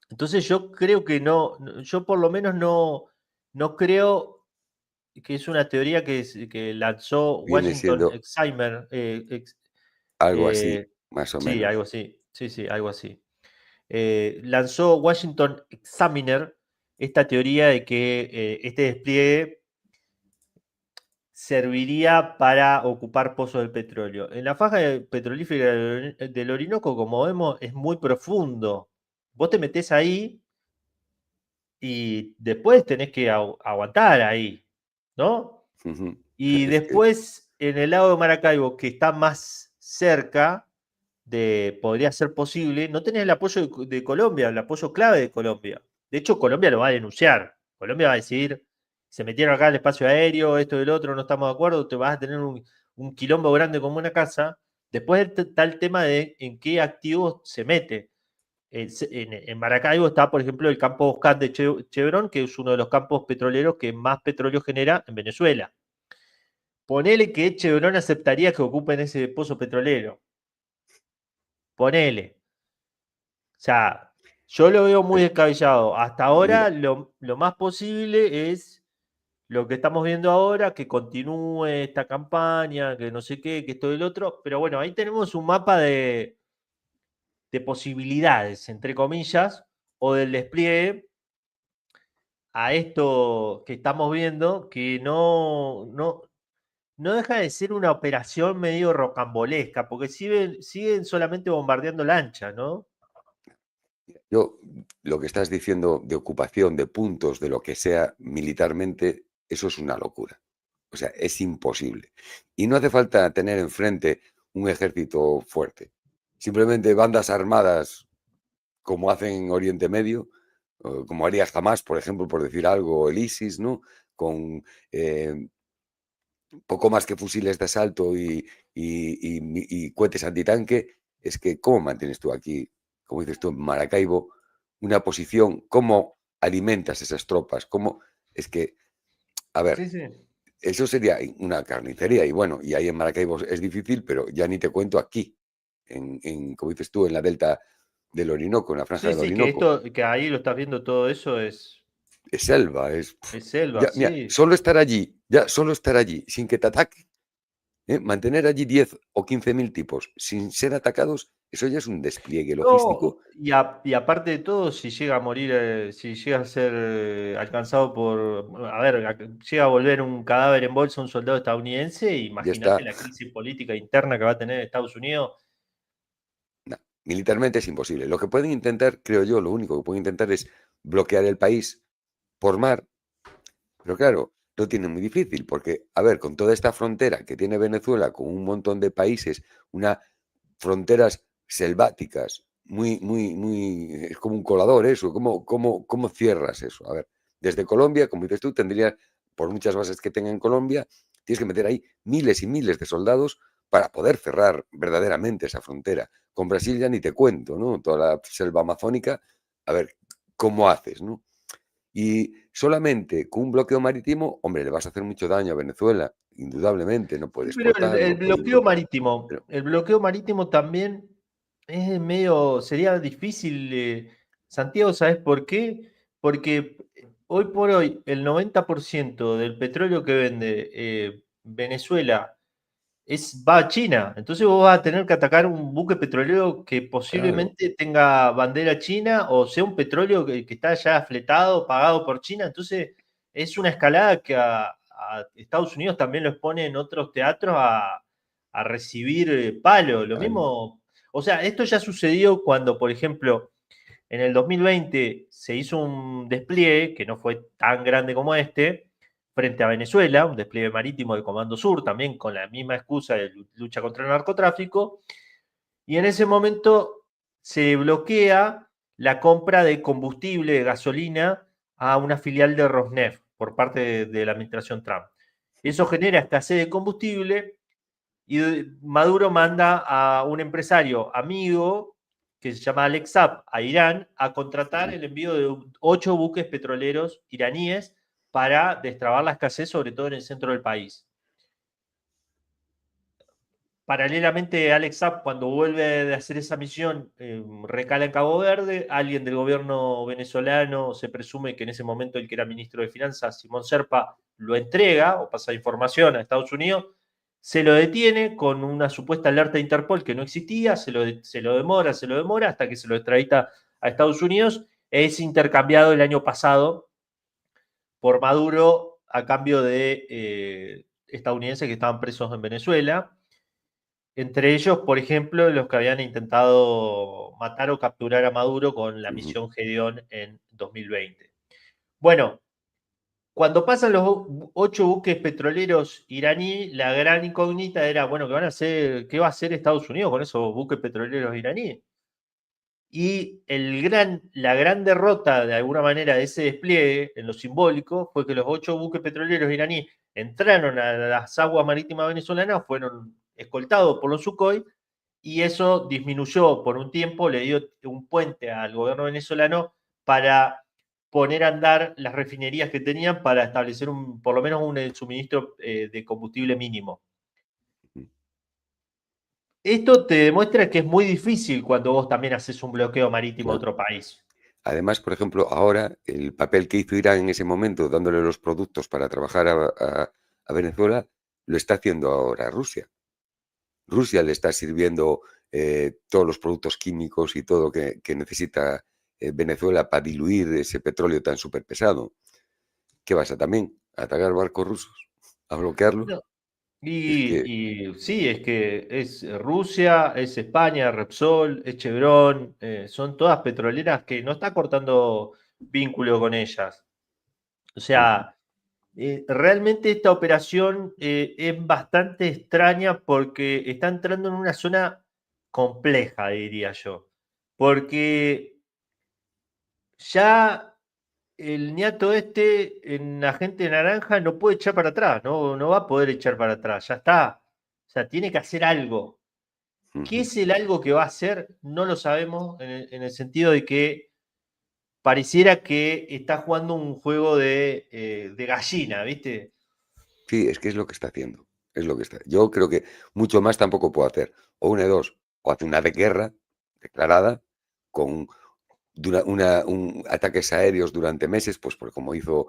[SPEAKER 1] Entonces yo creo que yo por lo menos no creo que es una teoría que lanzó
[SPEAKER 2] viene
[SPEAKER 1] Washington
[SPEAKER 2] siendo
[SPEAKER 1] Examiner.
[SPEAKER 2] algo así, más o
[SPEAKER 1] Sí, algo
[SPEAKER 2] menos.
[SPEAKER 1] así. Sí, sí, algo así. Lanzó Washington Examiner esta teoría de que este despliegue serviría para ocupar pozos del petróleo. En la faja petrolífera del Orinoco, como vemos, es muy profundo. Vos te metés ahí y después tenés que aguantar ahí, ¿no?
[SPEAKER 2] Ujú.
[SPEAKER 1] Y
[SPEAKER 2] Es que,
[SPEAKER 1] después en el lago de Maracaibo, que está más cerca podría ser posible, no tenés el apoyo de Colombia, el apoyo clave de Colombia. De hecho, Colombia lo va a denunciar. Colombia va a decir, se metieron acá al espacio aéreo, esto y el otro, no estamos de acuerdo, te vas a tener un quilombo grande como una casa. Después está el tema de en qué activos se mete. En Maracaibo está, por ejemplo, el campo Boscat de Chevron, que es uno de los campos petroleros que más petróleo genera en Venezuela. Ponele que Chevron aceptaría que ocupen ese pozo petrolero. Ponele. O sea, yo lo veo muy
[SPEAKER 2] eh,
[SPEAKER 1] descabellado. Hasta
[SPEAKER 2] mira,
[SPEAKER 1] ahora lo más posible es lo que estamos viendo ahora, que continúe esta campaña, que no sé qué, que esto y el otro. Pero bueno, ahí tenemos un mapa de posibilidades, entre comillas, o del despliegue a esto que estamos viendo, que no deja de ser una operación medio rocambolesca, porque siguen solamente bombardeando lanchas, ¿no?
[SPEAKER 2] yo lo que estás diciendo de ocupación de puntos, de lo que sea militarmente, eso es una locura. O sea, es imposible. Y no hace falta tener enfrente un ejército fuerte. Simplemente bandas armadas, como hacen en Oriente Medio, o como haría Hamas, por ejemplo, por decir algo, o el ISIS, ¿no? Con poco más que fusiles de asalto y cohetes antitanque, es que ¿cómo mantienes tú aquí, como dices tú, en Maracaibo, una posición? ¿Cómo alimentas esas tropas? ¿Cómo? Es que, a ver,
[SPEAKER 1] Sí, sí.
[SPEAKER 2] eso sería una carnicería y bueno, y ahí en Maracaibo es difícil, pero ya ni te cuento aquí, como dices tú, en la delta del Orinoco, en la franja
[SPEAKER 1] Sí,
[SPEAKER 2] del
[SPEAKER 1] sí, que
[SPEAKER 2] Orinoco.
[SPEAKER 1] esto, que ahí lo estás viendo todo eso
[SPEAKER 2] Es selva,
[SPEAKER 1] es selva,
[SPEAKER 2] ya, mira,
[SPEAKER 1] sí.
[SPEAKER 2] solo estar allí, sin que te ataquen. Mantener allí 10 o 15.000 tipos sin ser atacados, eso ya es un despliegue logístico.
[SPEAKER 1] No, y aparte de todo, si llega a morir, si llega a ser alcanzado a ver, llega a volver un cadáver en bolsa un soldado estadounidense,
[SPEAKER 2] Ya
[SPEAKER 1] imagínate
[SPEAKER 2] está.
[SPEAKER 1] la crisis política interna que va a tener Estados Unidos.
[SPEAKER 2] No, militarmente es imposible. Lo que pueden intentar, creo yo, lo único que pueden intentar es bloquear el país por mar, pero claro, lo tienen muy difícil porque, a ver, con toda esta frontera que tiene Venezuela, con un montón de países, unas fronteras selváticas, es como un colador eso. ¿Cómo cierras eso? A ver, desde Colombia, como dices tú, tendrías, por muchas bases que tenga en Colombia, tienes que meter ahí miles y miles de soldados para poder cerrar verdaderamente esa frontera. Con Brasil ya ni te cuento, ¿no? Toda la selva amazónica, a ver, ¿cómo haces, no? Y solamente con un bloqueo marítimo, hombre, le vas a hacer mucho daño a Venezuela, indudablemente, no puede
[SPEAKER 1] Sí, pero
[SPEAKER 2] exportar, no puede importar. Pero
[SPEAKER 1] el bloqueo marítimo también es medio, sería difícil, Santiago, ¿sabes por qué? Porque hoy por hoy el 90% del petróleo que vende Venezuela va a China. Entonces vos vas a tener que atacar un buque petrolero que
[SPEAKER 2] claro,
[SPEAKER 1] posiblemente tenga bandera china o sea un petróleo que está ya fletado, pagado por China. Entonces es una escalada que a Estados Unidos también lo expone en otros teatros a recibir palo. Lo
[SPEAKER 2] claro,
[SPEAKER 1] mismo, o sea, esto ya sucedió cuando, por ejemplo, en el 2020 se hizo un despliegue que no fue tan grande como este frente a Venezuela, un despliegue marítimo del Comando Sur, también con la misma excusa de lucha contra el narcotráfico, y en ese momento se bloquea la compra de combustible, de gasolina, a una filial de Rosneft por parte de la administración Trump. Eso genera escasez de combustible y Maduro manda a un empresario amigo que se llama Alex Saab a Irán a contratar
[SPEAKER 2] ujú,
[SPEAKER 1] el envío de 8 buques petroleros iraníes para destrabar la escasez, sobre todo en el centro del país. Paralelamente, Alex Saab, cuando vuelve de hacer esa misión, recala en Cabo Verde. Alguien del gobierno venezolano, se presume que en ese momento el que era ministro de Finanzas, Simón Serpa, lo entrega o pasa información a Estados Unidos. Se lo detiene con una supuesta alerta de Interpol que no existía, se lo demora, hasta que se lo extradita a Estados Unidos. Es intercambiado el año pasado por Maduro a cambio de estadounidenses que estaban presos en Venezuela. Entre ellos, por ejemplo, los que habían intentado matar o capturar a Maduro con la
[SPEAKER 2] ujú.
[SPEAKER 1] misión Gedeón en 2020. Bueno, cuando pasan los 8 buques petroleros iraní, la gran incógnita era, bueno, ¿qué van a hacer? ¿Qué va a hacer Estados Unidos con esos buques petroleros iraníes? Y la gran derrota, de alguna manera, de ese despliegue en lo simbólico fue que los 8 buques petroleros iraníes entraron a las aguas marítimas venezolanas, fueron escoltados por los Sukhoi, y eso disminuyó por un tiempo, le dio un puente al gobierno venezolano para poner a andar las refinerías que tenían para establecer por lo menos un suministro de combustible mínimo. Esto te demuestra que es muy difícil cuando vos también haces un bloqueo marítimo a
[SPEAKER 2] Claro.
[SPEAKER 1] otro país.
[SPEAKER 2] Además, por ejemplo, ahora el papel que hizo Irán en ese momento, dándole los productos para trabajar a Venezuela, lo está haciendo ahora Rusia. Rusia le está sirviendo todos los productos químicos y todo que necesita Venezuela para diluir ese petróleo tan súper pesado. ¿Qué vas a también? ¿A atacar barcos rusos? ¿A bloquearlos?
[SPEAKER 1] No,
[SPEAKER 2] Es que,
[SPEAKER 1] y sí, es que es Rusia, es España, Repsol, es Chevron, son todas petroleras que no está cortando vínculo con ellas. O
[SPEAKER 2] ujú,
[SPEAKER 1] sea, realmente esta operación es bastante extraña porque está entrando en una zona compleja, diría yo. Porque ya el ñato este en Agente Naranja no puede echar para atrás, no va a poder echar para atrás, ya está. O sea, tiene que hacer algo. ¿Qué
[SPEAKER 2] ujú.
[SPEAKER 1] es el algo que va a hacer? No lo sabemos en el sentido de que pareciera que está jugando un juego de gallina, ¿viste?
[SPEAKER 2] Sí, es que es lo que está haciendo. Es lo que está. Yo creo que mucho más tampoco puedo hacer. O una de dos, o hace una de guerra declarada con ataques aéreos durante meses, pues como hizo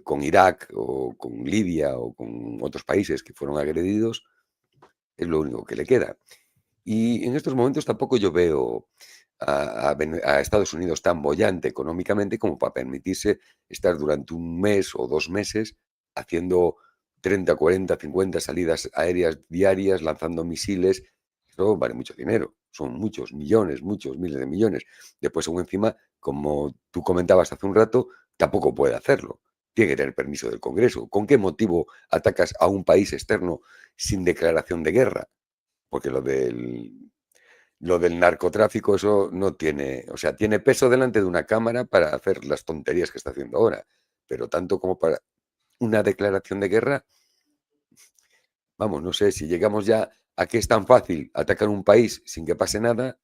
[SPEAKER 2] con Irak o con Libia o con otros países que fueron agredidos, es lo único que le queda. Y en estos momentos tampoco yo veo a Estados Unidos tan boyante económicamente como para permitirse estar durante un mes o 2 meses haciendo 30, 40, 50 salidas aéreas diarias, lanzando misiles. Eso vale mucho dinero. Son muchos millones, muchos miles de millones. Después, aún encima, como tú comentabas hace un rato, tampoco puede hacerlo. Tiene que tener permiso del Congreso. ¿Con qué motivo atacas a un país externo sin declaración de guerra? Porque lo del narcotráfico, eso no tiene, o sea, tiene peso delante de una cámara para hacer las tonterías que está haciendo ahora, pero tanto como para una declaración de guerra, vamos, no sé, si llegamos ya a que es tan fácil atacar un país sin que pase nada,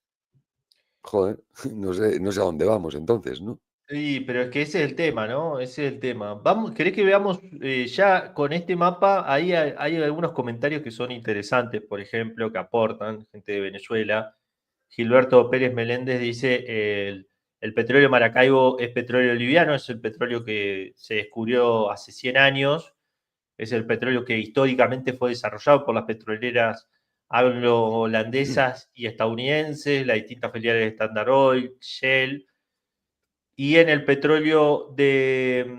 [SPEAKER 2] joder, no sé a dónde vamos entonces, ¿no?
[SPEAKER 1] Sí, pero es que ese es el tema, ¿no? Ese es el tema. Vamos, ¿querés que veamos ya con este mapa? Ahí hay algunos comentarios que son interesantes, por ejemplo, que aportan gente de Venezuela. Gilberto Pérez Meléndez dice, el petróleo Maracaibo es petróleo liviano, es el petróleo que se descubrió hace 100 años, es el petróleo que históricamente fue desarrollado por las petroleras anglo-holandesas y estadounidenses, las distintas filiales de Standard Oil, Shell, y en el petróleo de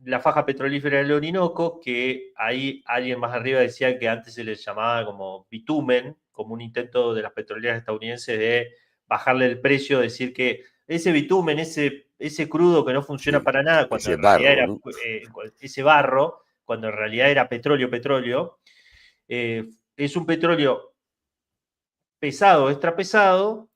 [SPEAKER 1] la faja petrolífera del Orinoco, que ahí alguien más arriba decía que antes se les llamaba como bitumen, como un intento de las petroleras estadounidenses de bajarle el precio, decir que ese bitumen, ese crudo que no funciona
[SPEAKER 2] Sí,
[SPEAKER 1] para nada, cuando
[SPEAKER 2] ese
[SPEAKER 1] en realidad
[SPEAKER 2] barro,
[SPEAKER 1] era
[SPEAKER 2] ¿no?
[SPEAKER 1] ese barro, cuando en realidad era petróleo, es un petróleo pesado, extra pesado,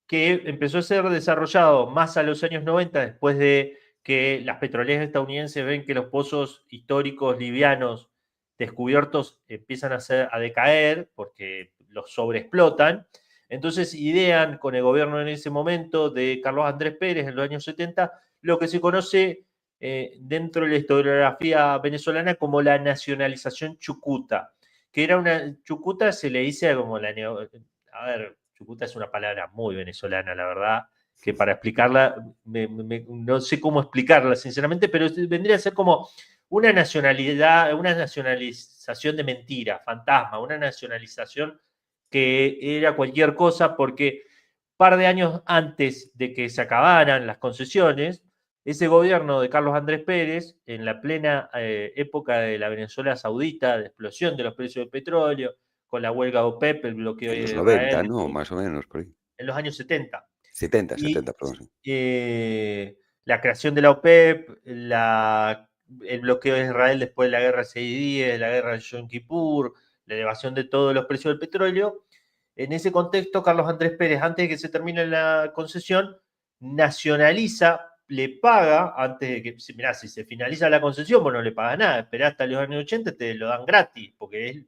[SPEAKER 1] que empezó a ser desarrollado más a los años 90, después de que las petroleras estadounidenses ven que los pozos históricos livianos descubiertos empiezan a decaer porque los sobreexplotan. Entonces idean con el gobierno en ese momento de Carlos Andrés Pérez en los años 70 lo que se conoce dentro de la historiografía venezolana como la nacionalización chucuta, que era chucuta se le dice como a ver, chucuta es una palabra muy venezolana, la verdad, que para explicarla, no sé cómo explicarla sinceramente, pero vendría a ser como una nacionalidad, una nacionalización de mentira, fantasma, una nacionalización que era cualquier cosa porque un par de años antes de que se acabaran las concesiones, ese gobierno de Carlos Andrés Pérez, en la plena época de la Venezuela saudita, de explosión de los precios del petróleo, con la huelga de OPEP, el bloqueo
[SPEAKER 2] En los
[SPEAKER 1] de
[SPEAKER 2] 90,
[SPEAKER 1] Israel,
[SPEAKER 2] ¿no? Más o menos, por ahí.
[SPEAKER 1] en los años 70.
[SPEAKER 2] 70,
[SPEAKER 1] Y
[SPEAKER 2] 70, perdón. Sí.
[SPEAKER 1] la creación de la OPEP, el bloqueo de Israel después de la guerra de 6 días, la guerra de Yom Kippur, la elevación de todos los precios del petróleo. En ese contexto, Carlos Andrés Pérez, antes de que se termine la concesión, nacionaliza, le paga, antes de que, mirá, si se finaliza la concesión, vos no le pagas nada, esperá hasta los años 80, te lo dan gratis, porque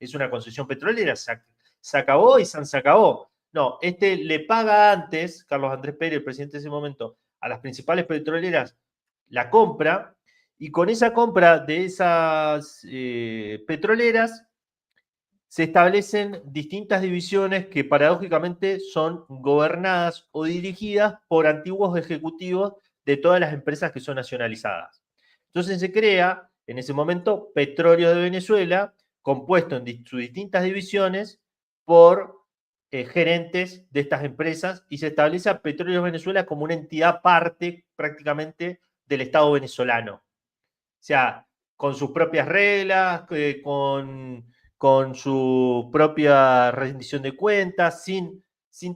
[SPEAKER 1] es una concesión petrolera, se acabó y se acabó. No, este le paga antes, Carlos Andrés Pérez, el presidente de ese momento, a las principales petroleras la compra, y con esa compra de esas petroleras se establecen distintas divisiones que paradójicamente son gobernadas o dirigidas por antiguos ejecutivos de todas las empresas que son nacionalizadas. Entonces se crea en ese momento Petróleo de Venezuela, compuesto en sus distintas divisiones por gerentes de estas empresas y se establece a Petróleo de Venezuela como una entidad parte prácticamente del Estado venezolano. O sea, con sus propias reglas, con su propia rendición de cuentas, sin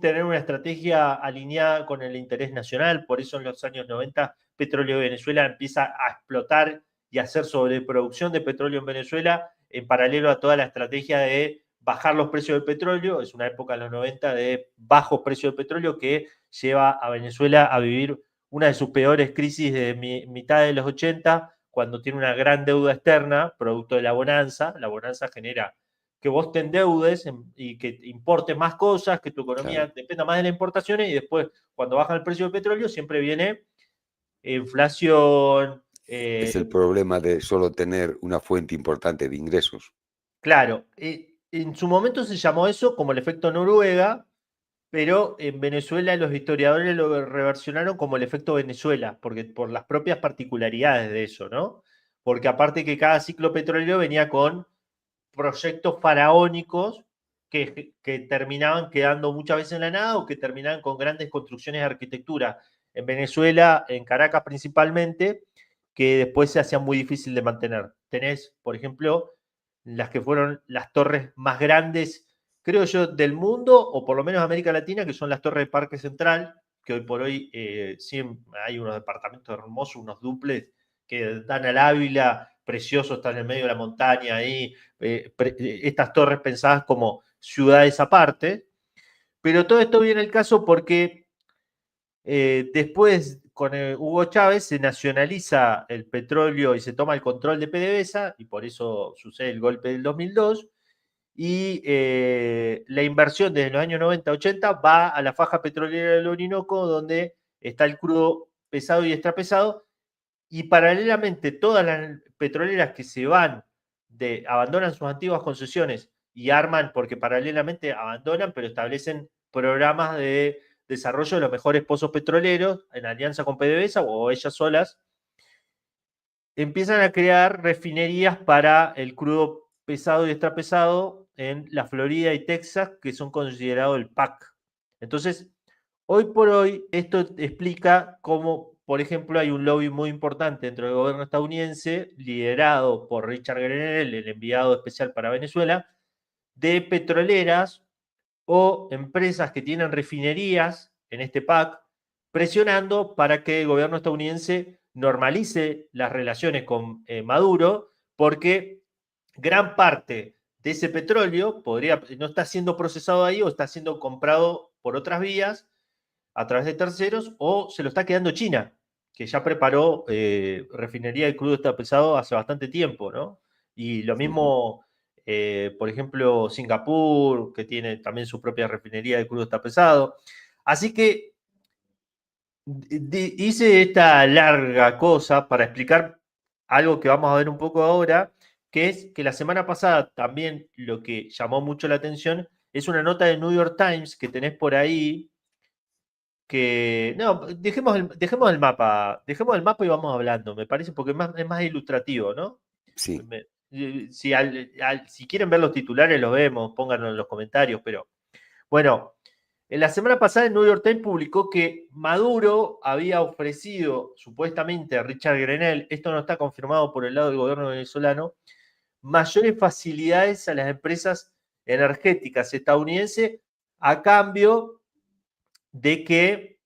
[SPEAKER 1] tener una estrategia alineada con el interés nacional. Por eso en los años 90 Petróleo de Venezuela empieza a explotar y a hacer sobreproducción de petróleo en Venezuela en paralelo a toda la estrategia de bajar los precios del petróleo. Es una época en los 90 de bajos precios del petróleo que lleva a Venezuela a vivir una de sus peores crisis de mitad de los 80, cuando tiene una gran deuda externa, producto de la bonanza. La bonanza genera que vos te endeudes y que importes más cosas, que tu economía
[SPEAKER 2] Claro.
[SPEAKER 1] dependa más de las importaciones, y después, cuando baja el precio del petróleo, siempre viene inflación.
[SPEAKER 2] Es el problema de solo tener una fuente importante de ingresos.
[SPEAKER 1] Claro, en su momento se llamó eso como el efecto Noruega, pero en Venezuela los historiadores lo reversionaron como el efecto Venezuela, porque por las propias particularidades de eso, ¿no? Porque aparte que cada ciclo petrolero venía con proyectos faraónicos que terminaban quedando muchas veces en la nada o que terminaban con grandes construcciones de arquitectura. En Venezuela, en Caracas principalmente, que después se hacían muy difícil de mantener. Tenés, por ejemplo, las que fueron las torres más grandes, creo yo, del mundo, o por lo menos de América Latina, que son las torres de Parque Central, que hoy por hoy sí hay unos departamentos hermosos, unos duples que dan al Ávila, preciosos, están en el medio de la montaña ahí, estas torres pensadas como ciudades aparte. Pero todo esto viene al caso porque después, con Hugo Chávez, se nacionaliza el petróleo y se toma el control de PDVSA, y por eso sucede el golpe del 2002, y la inversión desde los años 90-80 va a la faja petrolera del Orinoco, donde está el crudo pesado y extrapesado, y paralelamente todas las petroleras que se van, abandonan sus antiguas concesiones y arman, porque paralelamente abandonan, pero establecen programas de desarrollo de los mejores pozos petroleros en alianza con PDVSA o ellas solas, empiezan a crear refinerías para el crudo pesado y extrapesado en la Florida y Texas, que son considerados el PAC. Entonces, hoy por hoy, esto explica cómo, por ejemplo, hay un lobby muy importante dentro del gobierno estadounidense, liderado por Richard Grenell, el enviado especial para Venezuela, de petroleras o empresas que tienen refinerías en este PAC, presionando para que el gobierno estadounidense normalice las relaciones con Maduro, porque gran parte de ese petróleo no está siendo procesado ahí o está siendo comprado por otras vías a través de terceros o se lo está quedando China, que ya preparó refinería de crudo está pesado hace bastante tiempo, ¿no? Y lo
[SPEAKER 2] Ujú.
[SPEAKER 1] mismo por ejemplo, Singapur, que tiene también su propia refinería de crudo está pesado. Así que hice esta larga cosa para explicar algo que vamos a ver un poco ahora, que es que la semana pasada también lo que llamó mucho la atención es una nota de New York Times que tenés por ahí, que... No, dejemos el mapa y vamos hablando, me parece, porque es más ilustrativo, ¿no?
[SPEAKER 2] Sí,
[SPEAKER 1] Si, si quieren ver los titulares, los vemos, pónganlo en los comentarios, pero bueno, en la semana pasada el New York Times publicó que Maduro había ofrecido supuestamente a Richard Grenell, esto no está confirmado por el lado del gobierno venezolano, mayores facilidades a las empresas energéticas estadounidenses a cambio de que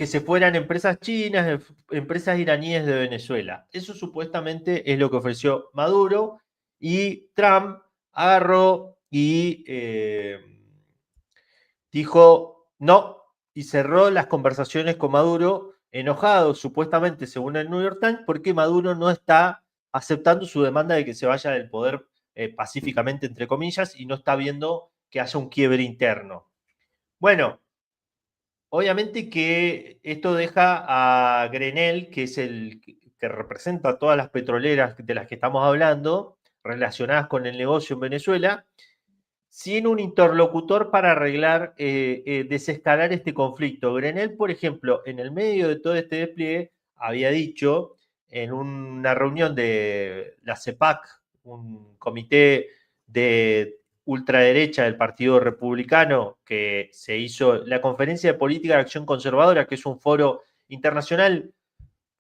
[SPEAKER 1] se fueran empresas chinas, empresas iraníes de Venezuela. Eso supuestamente es lo que ofreció Maduro y Trump agarró y dijo no y cerró las conversaciones con Maduro, enojado supuestamente, según el New York Times, porque Maduro no está aceptando su demanda de que se vaya del poder pacíficamente, entre comillas, y no está viendo que haya un quiebre interno. Bueno, obviamente que esto deja a Grenell, que es el que representa a todas las petroleras de las que estamos hablando, relacionadas con el negocio en Venezuela, sin un interlocutor para arreglar, desescalar este conflicto. Grenell, por ejemplo, en el medio de todo este despliegue, había dicho en una reunión de la CEPAC, un comité de ultraderecha del Partido Republicano, que se hizo la Conferencia de Política de Acción Conservadora, que es un foro internacional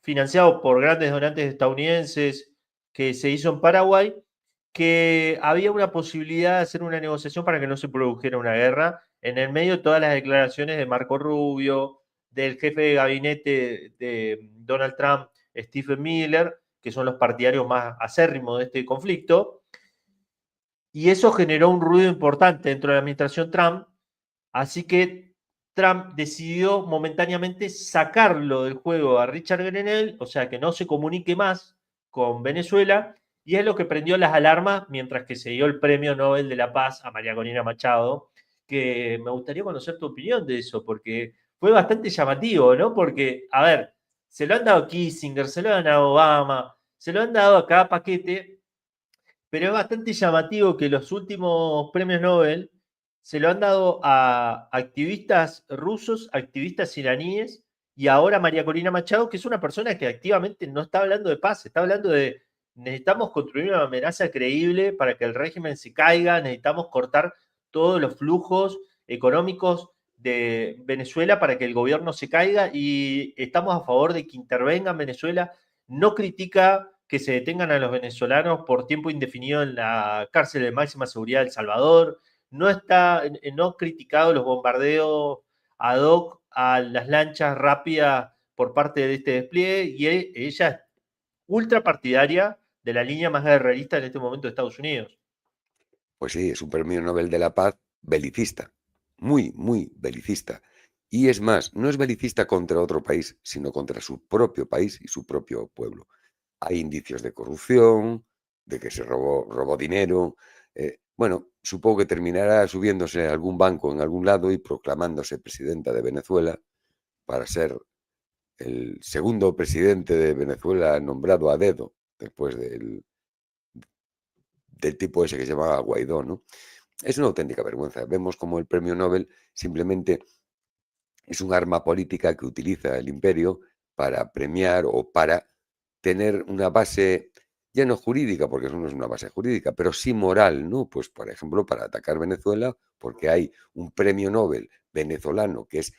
[SPEAKER 1] financiado por grandes donantes estadounidenses que se hizo en Paraguay, que había una posibilidad de hacer una negociación para que no se produjera una guerra, en el medio de todas las declaraciones de Marco Rubio, del jefe de gabinete de Donald Trump, Stephen Miller, que son los partidarios más acérrimos de este conflicto, y eso generó un ruido importante dentro de la administración Trump, así que Trump decidió momentáneamente sacarlo del juego a Richard Grenell, o sea, que no se comunique más con Venezuela, y es lo que prendió las alarmas mientras que se dio el Premio Nobel de la Paz a María Corina Machado, que me gustaría conocer tu opinión de eso, porque fue bastante llamativo, ¿no? Porque, a ver, se lo han dado a Kissinger, se lo han dado a Obama, se lo han dado a cada paquete, pero es bastante llamativo que los últimos premios Nobel se lo han dado a activistas rusos, activistas iraníes, y ahora María Corina Machado, que es una persona que activamente no está hablando de paz, está hablando de necesitamos construir una amenaza creíble para que el régimen se caiga, necesitamos cortar todos los flujos económicos de Venezuela para que el gobierno se caiga y estamos a favor de que intervenga en Venezuela. No critica que se detengan a los venezolanos por tiempo indefinido en la cárcel de máxima seguridad de El Salvador, no ha criticado los bombardeos ad hoc a las lanchas rápidas por parte de este despliegue, y ella es ultra partidaria de la línea más guerrerista en este momento de Estados Unidos.
[SPEAKER 2] pues sí, es un premio Nobel de la Paz belicista, muy, muy belicista. Y es más, no es belicista contra otro país, sino contra su propio país y su propio pueblo. Hay indicios de corrupción, de que se robó dinero. Bueno, supongo que terminará subiéndose a algún banco en algún lado y proclamándose presidenta de Venezuela para ser el segundo presidente de Venezuela nombrado a dedo, después del tipo ese que se llamaba Guaidó, ¿no? Es una auténtica vergüenza. Vemos como el premio Nobel simplemente es un arma política que utiliza el imperio para premiar o para tener una base, ya no jurídica, porque eso no es una base jurídica, pero sí moral, ¿no? Pues, por ejemplo, para atacar Venezuela, porque hay un premio Nobel venezolano que es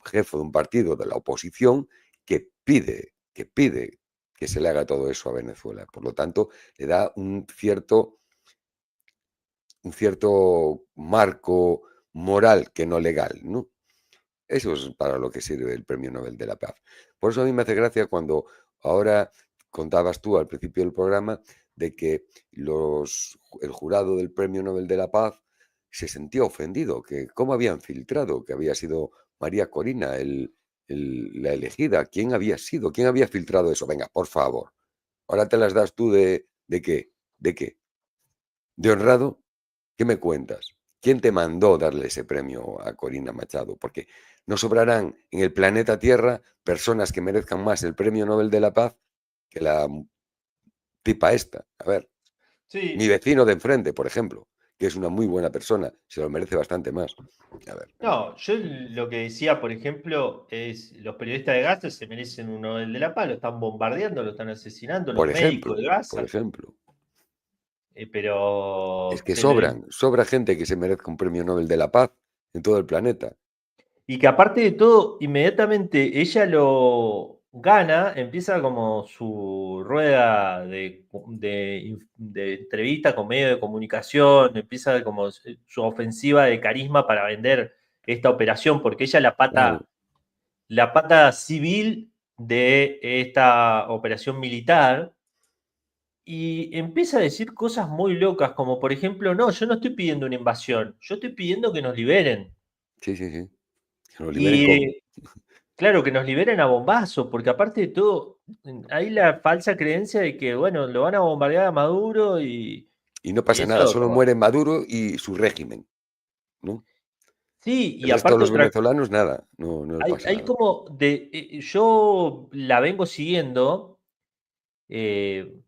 [SPEAKER 2] jefe de un partido de la oposición que pide que se le haga todo eso a Venezuela. Por lo tanto, le da un cierto marco moral que no legal, ¿no? Eso es para lo que sirve el Premio Nobel de la Paz. Por eso a mí me hace gracia cuando ahora contabas tú al principio del programa de que el jurado del Premio Nobel de la Paz se sentía ofendido, que cómo habían filtrado, que había sido María Corina la elegida, quién había sido, quién había filtrado eso. Venga, por favor, ahora te las das tú ¿de qué? ¿De qué? ¿De honrado? ¿Qué me cuentas? ¿Quién te mandó darle ese premio a Corina Machado? Porque no sobrarán en el planeta Tierra personas que merezcan más el Premio Nobel de la Paz que la tipa esta. A ver, mi
[SPEAKER 1] Sí,
[SPEAKER 2] vecino de enfrente, por ejemplo, que es una muy buena persona, se lo merece bastante más. A ver,
[SPEAKER 1] no, yo lo que decía, por ejemplo, es los periodistas de Gaza se merecen un Nobel de la Paz, lo están bombardeando, lo están asesinando, los médicos de
[SPEAKER 2] por
[SPEAKER 1] Gaza,
[SPEAKER 2] ejemplo, es
[SPEAKER 1] pero
[SPEAKER 2] que sobra gente que se merezca un Premio Nobel de la Paz en todo el planeta.
[SPEAKER 1] y que aparte de todo, inmediatamente ella lo gana, empieza como su rueda de entrevista con medios de comunicación, empieza como su ofensiva de carisma para vender esta operación, porque ella es
[SPEAKER 2] Claro,
[SPEAKER 1] la pata civil de esta operación militar. Y empieza a decir cosas muy locas, como por ejemplo, no, yo no estoy pidiendo una invasión, yo estoy pidiendo que nos liberen.
[SPEAKER 2] sí, sí, sí. Que lo liberen cómo.
[SPEAKER 1] Y claro, que nos liberen a bombazo, porque aparte de todo, hay la falsa creencia de que, bueno, lo van a bombardear a Maduro
[SPEAKER 2] Y no
[SPEAKER 1] y
[SPEAKER 2] pasa nada,
[SPEAKER 1] eso,
[SPEAKER 2] solo
[SPEAKER 1] como,
[SPEAKER 2] muere Maduro y su régimen, ¿no?
[SPEAKER 1] sí,
[SPEAKER 2] El
[SPEAKER 1] y
[SPEAKER 2] resto de
[SPEAKER 1] aparte
[SPEAKER 2] los
[SPEAKER 1] otra,
[SPEAKER 2] venezolanos, nada, no le pasa
[SPEAKER 1] hay
[SPEAKER 2] nada.
[SPEAKER 1] como yo la vengo siguiendo eh,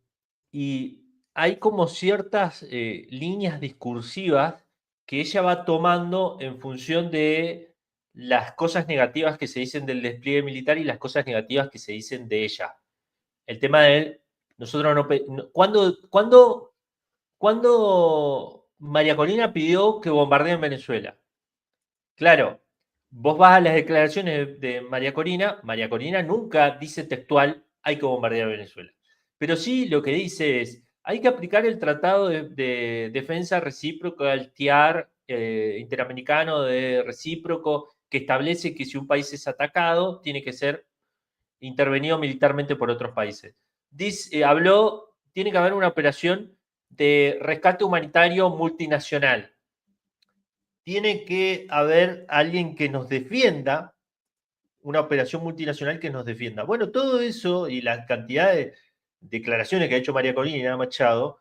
[SPEAKER 1] y hay como ciertas líneas discursivas que ella va tomando en función de las cosas negativas que se dicen del despliegue militar y las cosas negativas que se dicen de ella. El tema de nosotros ¿cuándo María Corina pidió que bombardeen Venezuela? Claro, vos vas a las declaraciones de María Corina nunca dice textual hay que bombardear Venezuela. Pero sí lo que dice es, hay que aplicar el Tratado de Defensa Recíproca, el TIAR interamericano de recíproco, que establece que si un país es atacado, tiene que ser intervenido militarmente por otros países. Tiene que haber una operación de rescate humanitario multinacional. Tiene que haber alguien que nos defienda, una operación multinacional que nos defienda. Bueno, todo eso y la cantidad de declaraciones que ha hecho María Corina Machado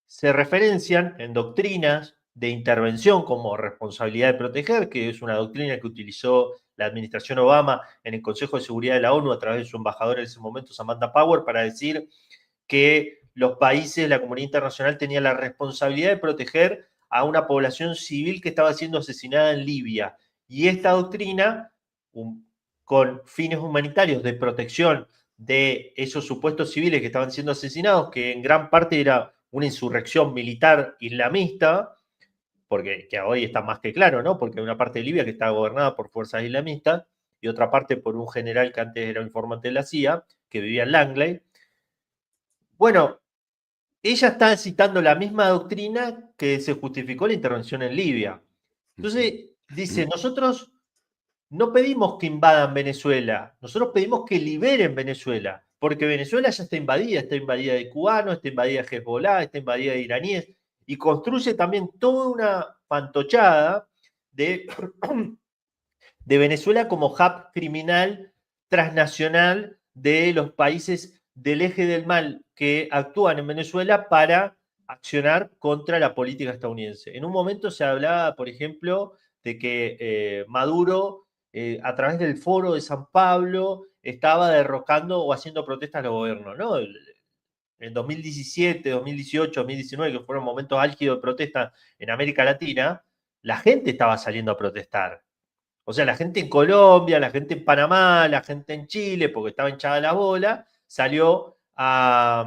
[SPEAKER 1] se referencian en doctrinas de intervención como responsabilidad de proteger, que es una doctrina que utilizó la administración Obama en el Consejo de Seguridad de la ONU a través de su embajador en ese momento, Samantha Power, para decir que los países, la comunidad internacional tenía la responsabilidad de proteger a una población civil que estaba siendo asesinada en Libia. Y esta doctrina, con fines humanitarios de protección de esos supuestos civiles que estaban siendo asesinados, que en gran parte era una insurrección militar islamista, porque que hoy está más que claro, ¿no? Porque hay una parte de Libia que está gobernada por fuerzas islamistas y otra parte por un general que antes era informante de la CIA, que vivía en Langley. Bueno, ella está citando la misma doctrina que se justificó la intervención en Libia. Entonces, dice, nosotros no pedimos que invadan Venezuela, nosotros pedimos que liberen Venezuela, porque Venezuela ya está invadida de cubanos, está invadida de Hezbollah, está invadida de iraníes, y construye también toda una fantochada de, de Venezuela como hub criminal transnacional de los países del eje del mal que actúan en Venezuela para accionar contra la política estadounidense. En un momento se hablaba, por ejemplo, de que Maduro, a través del foro de San Pablo, estaba derrocando o haciendo protestas al gobierno, ¿no? En 2017, 2018, 2019, que fueron momentos álgidos de protesta en América Latina, la gente estaba saliendo a protestar. O sea, la gente en Colombia, la gente en Panamá, la gente en Chile, porque estaba hinchada la bola, salió a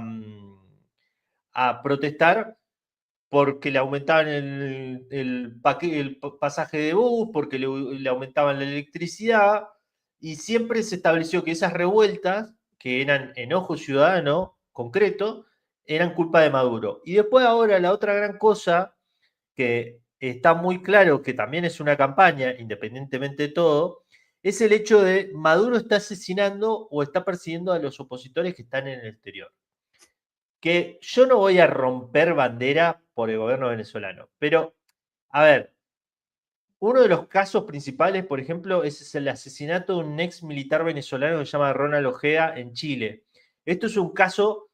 [SPEAKER 1] protestar porque le aumentaban el pasaje de bus, porque le aumentaban la electricidad, y siempre se estableció que esas revueltas, que eran enojo ciudadano concreto, eran culpa de Maduro. Y después ahora la otra gran cosa que está muy claro que también es una campaña, independientemente de todo, es el hecho de Maduro está asesinando o está persiguiendo a los opositores que están en el exterior. Que yo no voy a romper bandera por el gobierno venezolano, pero, a ver, uno de los casos principales, por ejemplo, es el asesinato de un ex militar venezolano que se llama Ronald Ojeda en Chile. Esto es un caso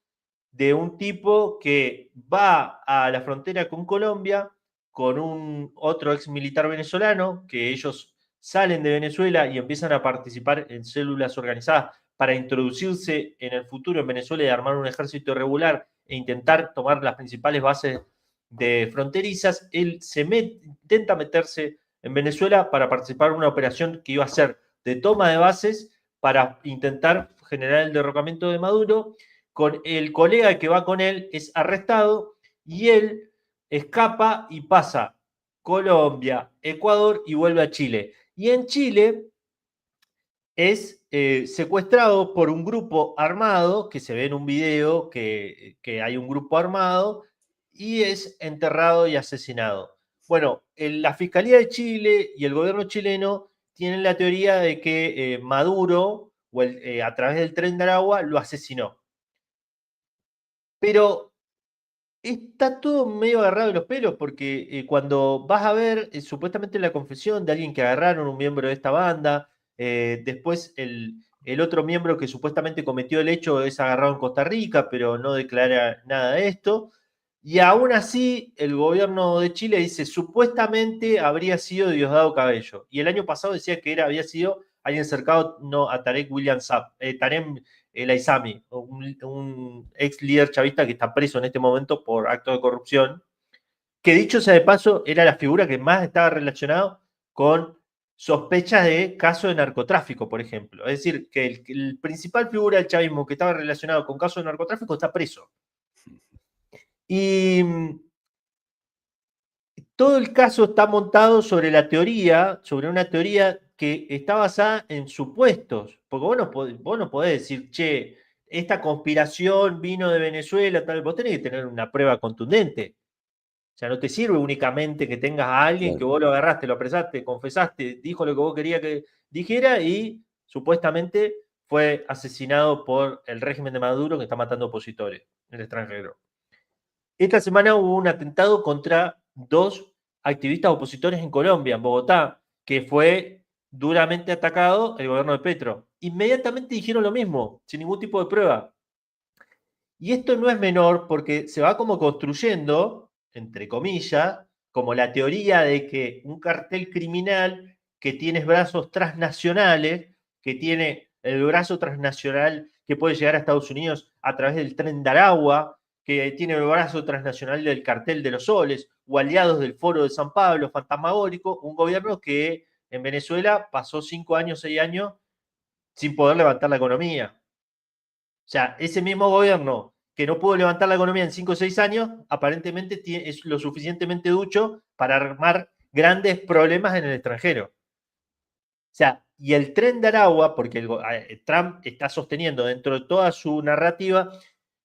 [SPEAKER 1] de un tipo que va a la frontera con Colombia con un otro ex militar venezolano, que ellos salen de Venezuela y empiezan a participar en células organizadas para introducirse en el futuro en Venezuela y armar un ejército regular e intentar tomar las principales bases de fronterizas. Él intenta meterse en Venezuela para participar en una operación que iba a ser de toma de bases para intentar generar el derrocamiento de Maduro. Con el colega que va con él es arrestado y él escapa y pasa Colombia, Ecuador y vuelve a Chile. Y en Chile es secuestrado por un grupo armado, que se ve en un video que hay un grupo armado, y es enterrado y asesinado. Bueno, la Fiscalía de Chile y el gobierno chileno tienen la teoría de que Maduro, a través del Tren de Aragua, lo asesinó. Pero está todo medio agarrado de los pelos porque cuando vas a ver supuestamente la confesión de alguien que agarraron, un miembro de esta banda, después el otro miembro que supuestamente cometió el hecho es agarrado en Costa Rica, pero no declara nada de esto. Y aún así, el gobierno de Chile dice supuestamente habría sido Diosdado Cabello. Y el año pasado decía que había sido alguien cercano no, a Tarek William Saab, Tarek el Aizami, un ex líder chavista que está preso en este momento por actos de corrupción, que dicho sea de paso, era la figura que más estaba relacionado con sospechas de casos de narcotráfico, por ejemplo. Es decir, que el principal figura del chavismo que estaba relacionado con casos de narcotráfico está preso. Y todo el caso está montado sobre sobre una teoría que está basada en supuestos, porque vos no podés decir, che, esta conspiración vino de Venezuela, tal, vos tenés que tener una prueba contundente. O sea, no te sirve únicamente que tengas a alguien que
[SPEAKER 2] Claro.
[SPEAKER 1] vos lo agarraste, lo apresaste, confesaste, dijo lo que vos querías que dijera y supuestamente fue asesinado por el régimen de Maduro que está matando opositores en el extranjero. Esta semana hubo un atentado contra dos activistas opositores en Colombia, en Bogotá, que fue duramente atacado el gobierno de Petro. Inmediatamente dijeron lo mismo, sin ningún tipo de prueba. Y esto no es menor porque se va como construyendo, entre comillas, como la teoría de que un cartel criminal que tiene brazos transnacionales, que tiene el brazo transnacional que puede llegar a Estados Unidos a través del tren de Aragua, que tiene el brazo transnacional del cartel de los soles, o aliados del Foro de San Pablo, fantasmagórico, un gobierno que en Venezuela pasó 5 años, 6 años sin poder levantar la economía. O sea, ese mismo gobierno que no pudo levantar la economía en 5 o 6 años, aparentemente es lo suficientemente ducho para armar grandes problemas en el extranjero. O sea, y el tren de Aragua, porque Trump está sosteniendo dentro de toda su narrativa,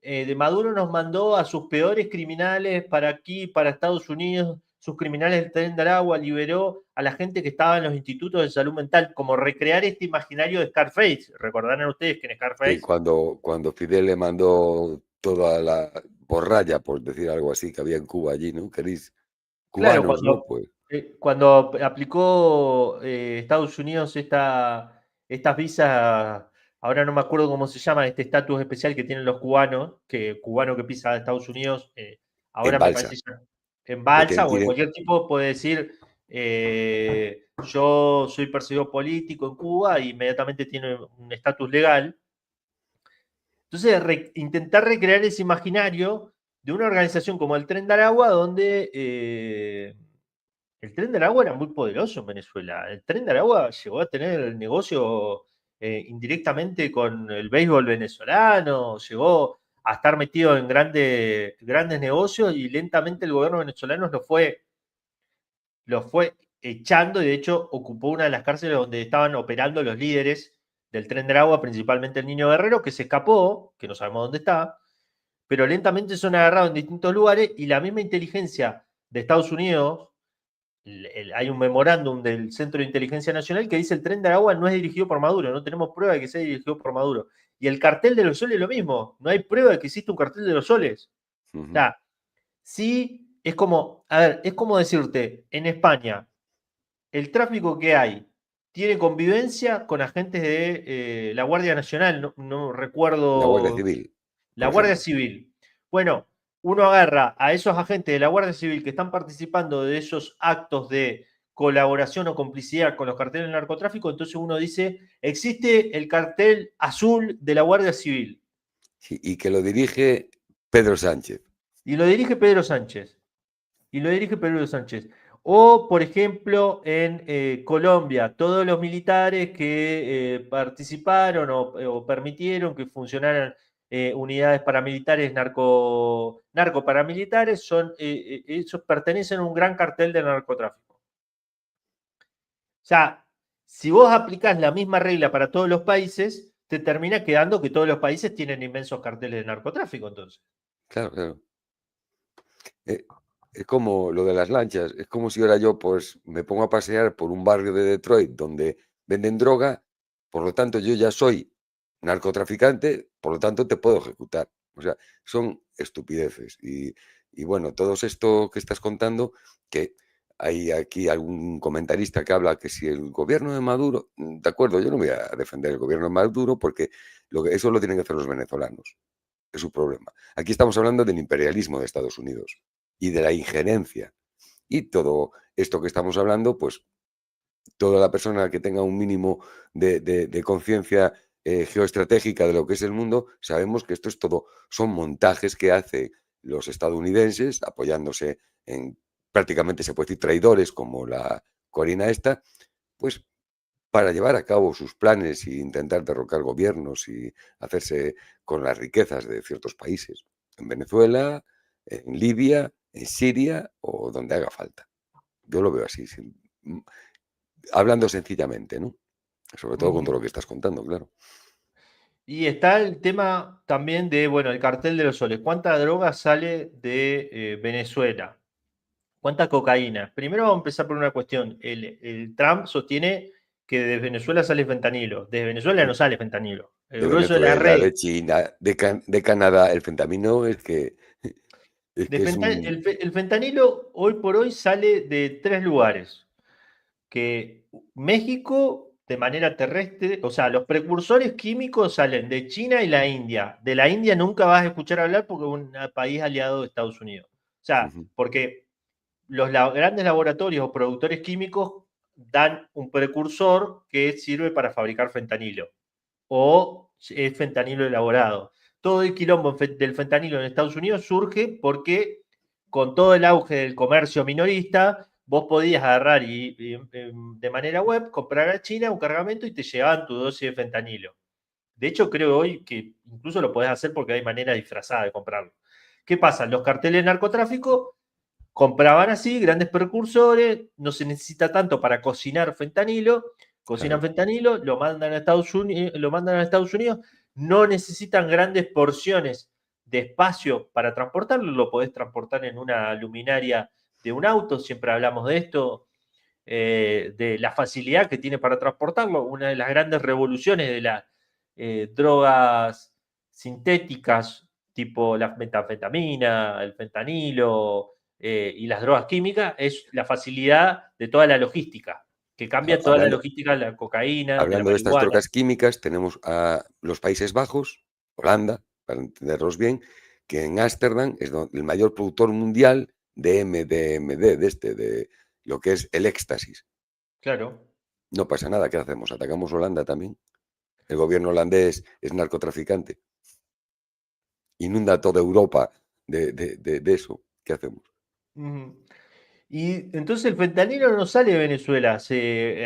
[SPEAKER 1] de Maduro nos mandó a sus peores criminales para aquí, para Estados Unidos, sus criminales del tren de Aragua, liberó a la gente que estaba en los institutos de salud mental, como recrear este imaginario de Scarface. Recordarán ustedes que en
[SPEAKER 2] Sí,
[SPEAKER 1] Scarface,
[SPEAKER 2] cuando Fidel le mandó toda la borralla, por decir algo así, que había en Cuba allí, ¿no? Queréis
[SPEAKER 1] claro,
[SPEAKER 2] cubanos, ¿no? Pues
[SPEAKER 1] cuando aplicó Estados Unidos estas visas, ahora no me acuerdo cómo se llama, este estatus especial que tienen los cubanos, que cubano que pisa a Estados Unidos,
[SPEAKER 2] en
[SPEAKER 1] ahora me
[SPEAKER 2] balsa,
[SPEAKER 1] parece ya en
[SPEAKER 2] que
[SPEAKER 1] balsa o en
[SPEAKER 2] tienen,
[SPEAKER 1] cualquier tipo puede decir, yo soy perseguido político en Cuba, e inmediatamente tiene un estatus legal. Entonces, intentar recrear ese imaginario de una organización como el Tren de Aragua, donde el Tren de Aragua era muy poderoso en Venezuela. El Tren de Aragua llegó a tener el negocio indirectamente con el béisbol venezolano, llegó a estar metido en grandes negocios y lentamente el gobierno venezolano lo fue echando y de hecho ocupó una de las cárceles donde estaban operando los líderes del Tren de Aragua, principalmente el Niño Guerrero, que se escapó, que no sabemos dónde está, pero lentamente son agarrados en distintos lugares y la misma inteligencia de Estados Unidos, hay un memorándum del Centro de Inteligencia Nacional que dice el Tren de Aragua no es dirigido por Maduro, no tenemos prueba de que sea dirigido por Maduro. Y el cartel de los soles es lo mismo, no hay prueba de que existe un cartel de los soles. O
[SPEAKER 2] ujú,
[SPEAKER 1] sea, sí, es como, a ver, es como decirte, en España, el tráfico que hay tiene convivencia con agentes de la Guardia Nacional, no
[SPEAKER 2] la Guardia
[SPEAKER 1] recuerdo,
[SPEAKER 2] Civil,
[SPEAKER 1] la
[SPEAKER 2] por
[SPEAKER 1] Guardia
[SPEAKER 2] ejemplo.
[SPEAKER 1] Civil. Bueno, uno agarra a esos agentes de la Guardia Civil que están participando de esos actos de colaboración o complicidad con los carteles del narcotráfico, entonces uno dice, existe el cartel azul de la Guardia Civil.
[SPEAKER 2] Sí, y que lo dirige Pedro Sánchez.
[SPEAKER 1] Y lo dirige Pedro Sánchez. Y lo dirige Pedro Sánchez. O, por ejemplo, en Colombia, todos los militares que participaron o permitieron que funcionaran unidades paramilitares, narcoparamilitares, esos pertenecen a un gran cartel de narcotráfico. O sea, si vos aplicás la misma regla para todos los países, te termina quedando que todos los países tienen inmensos carteles de narcotráfico, entonces.
[SPEAKER 2] Claro, claro. Es como lo de las lanchas. Es como si ahora yo pues me pongo a pasear por un barrio de Detroit donde venden droga, por lo tanto yo ya soy narcotraficante, por lo tanto te puedo ejecutar. O sea, son estupideces. Y bueno, todo esto que estás contando, que hay aquí algún comentarista que habla que si el gobierno de Maduro, de acuerdo, yo no voy a defender el gobierno de Maduro porque eso lo tienen que hacer los venezolanos, es su problema. Aquí estamos hablando del imperialismo de Estados Unidos y de la injerencia. Y todo esto que estamos hablando, pues toda la persona que tenga un mínimo de conciencia geoestratégica de lo que es el mundo, sabemos que esto es todo, son montajes que hacen los estadounidenses apoyándose en, prácticamente se puede decir, traidores como la Corina esta, pues para llevar a cabo sus planes e intentar derrocar gobiernos y hacerse con las riquezas de ciertos países. En Venezuela, en Libia, en Siria o donde haga falta. Yo lo veo así, hablando sencillamente, ¿no? Sobre todo con todo
[SPEAKER 1] Ujú.
[SPEAKER 2] lo que estás contando, claro.
[SPEAKER 1] Y está el tema también de, bueno, el cartel de los soles. ¿Cuánta droga sale de Venezuela? ¿Cuánta cocaína? Primero vamos a empezar por una cuestión. El Trump sostiene que de Venezuela sale fentanilo. Desde Venezuela no sale fentanilo. El
[SPEAKER 2] De
[SPEAKER 1] grueso de la
[SPEAKER 2] Venezuela,
[SPEAKER 1] red
[SPEAKER 2] de China, de Canadá, el fentamino es que es un...
[SPEAKER 1] el fentanilo hoy por hoy sale de tres lugares. Que México de manera terrestre, o sea, los precursores químicos salen de China y la India. De la India nunca vas a escuchar hablar porque es un país aliado de Estados Unidos. O sea,
[SPEAKER 2] Ujú,
[SPEAKER 1] porque los grandes laboratorios o productores químicos dan un precursor que sirve para fabricar fentanilo o es fentanilo elaborado. Todo el quilombo del fentanilo en Estados Unidos surge porque con todo el auge del comercio minorista, vos podías agarrar y de manera web, comprar a China un cargamento y te llegaban tu dosis de fentanilo. De hecho, creo hoy que incluso lo podés hacer porque hay manera disfrazada de comprarlo. ¿Qué pasa? Los carteles de narcotráfico compraban así grandes precursores, no se necesita tanto para cocinar fentanilo, cocinan
[SPEAKER 2] claro.
[SPEAKER 1] fentanilo, lo mandan a Estados Unidos, no necesitan grandes porciones de espacio para transportarlo, lo podés transportar en una luminaria de un auto, siempre hablamos de esto, de la facilidad que tiene para transportarlo, una de las grandes revoluciones de las drogas sintéticas, tipo la metanfetamina, el fentanilo y las drogas químicas, es la facilidad de toda la logística, que cambia toda la
[SPEAKER 2] Hablando,
[SPEAKER 1] logística de la cocaína, de la
[SPEAKER 2] hablando de estas
[SPEAKER 1] marihuana.
[SPEAKER 2] drogas químicas, tenemos a los Países Bajos, Holanda, para entenderlos bien, que en Ámsterdam es el mayor productor mundial de MDMD, de lo que es el éxtasis.
[SPEAKER 1] Claro.
[SPEAKER 2] No pasa nada, ¿qué hacemos? ¿Atacamos Holanda también? El gobierno holandés es narcotraficante. Inunda toda Europa de eso. ¿Qué hacemos?
[SPEAKER 1] Ujú. Y entonces el fentanilo no sale de Venezuela,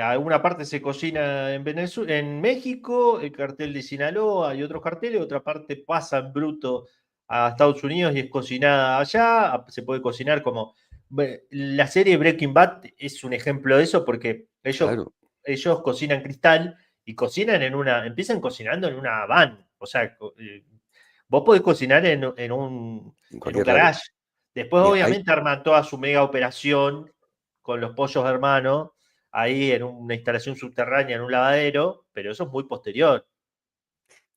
[SPEAKER 1] alguna parte se cocina en en México, el cartel de Sinaloa y otros carteles, otra parte pasa en bruto a Estados Unidos y es cocinada allá, se puede cocinar como... La serie Breaking Bad es un ejemplo de eso porque
[SPEAKER 2] Claro,
[SPEAKER 1] ellos cocinan cristal y cocinan empiezan cocinando en una van, o sea, vos podés cocinar
[SPEAKER 2] en
[SPEAKER 1] en un
[SPEAKER 2] cualquier lado.
[SPEAKER 1] garage. Después,
[SPEAKER 2] Mira,
[SPEAKER 1] obviamente, arman toda su mega operación con los pollos hermanos, ahí en una instalación subterránea, en un lavadero, pero eso es muy posterior.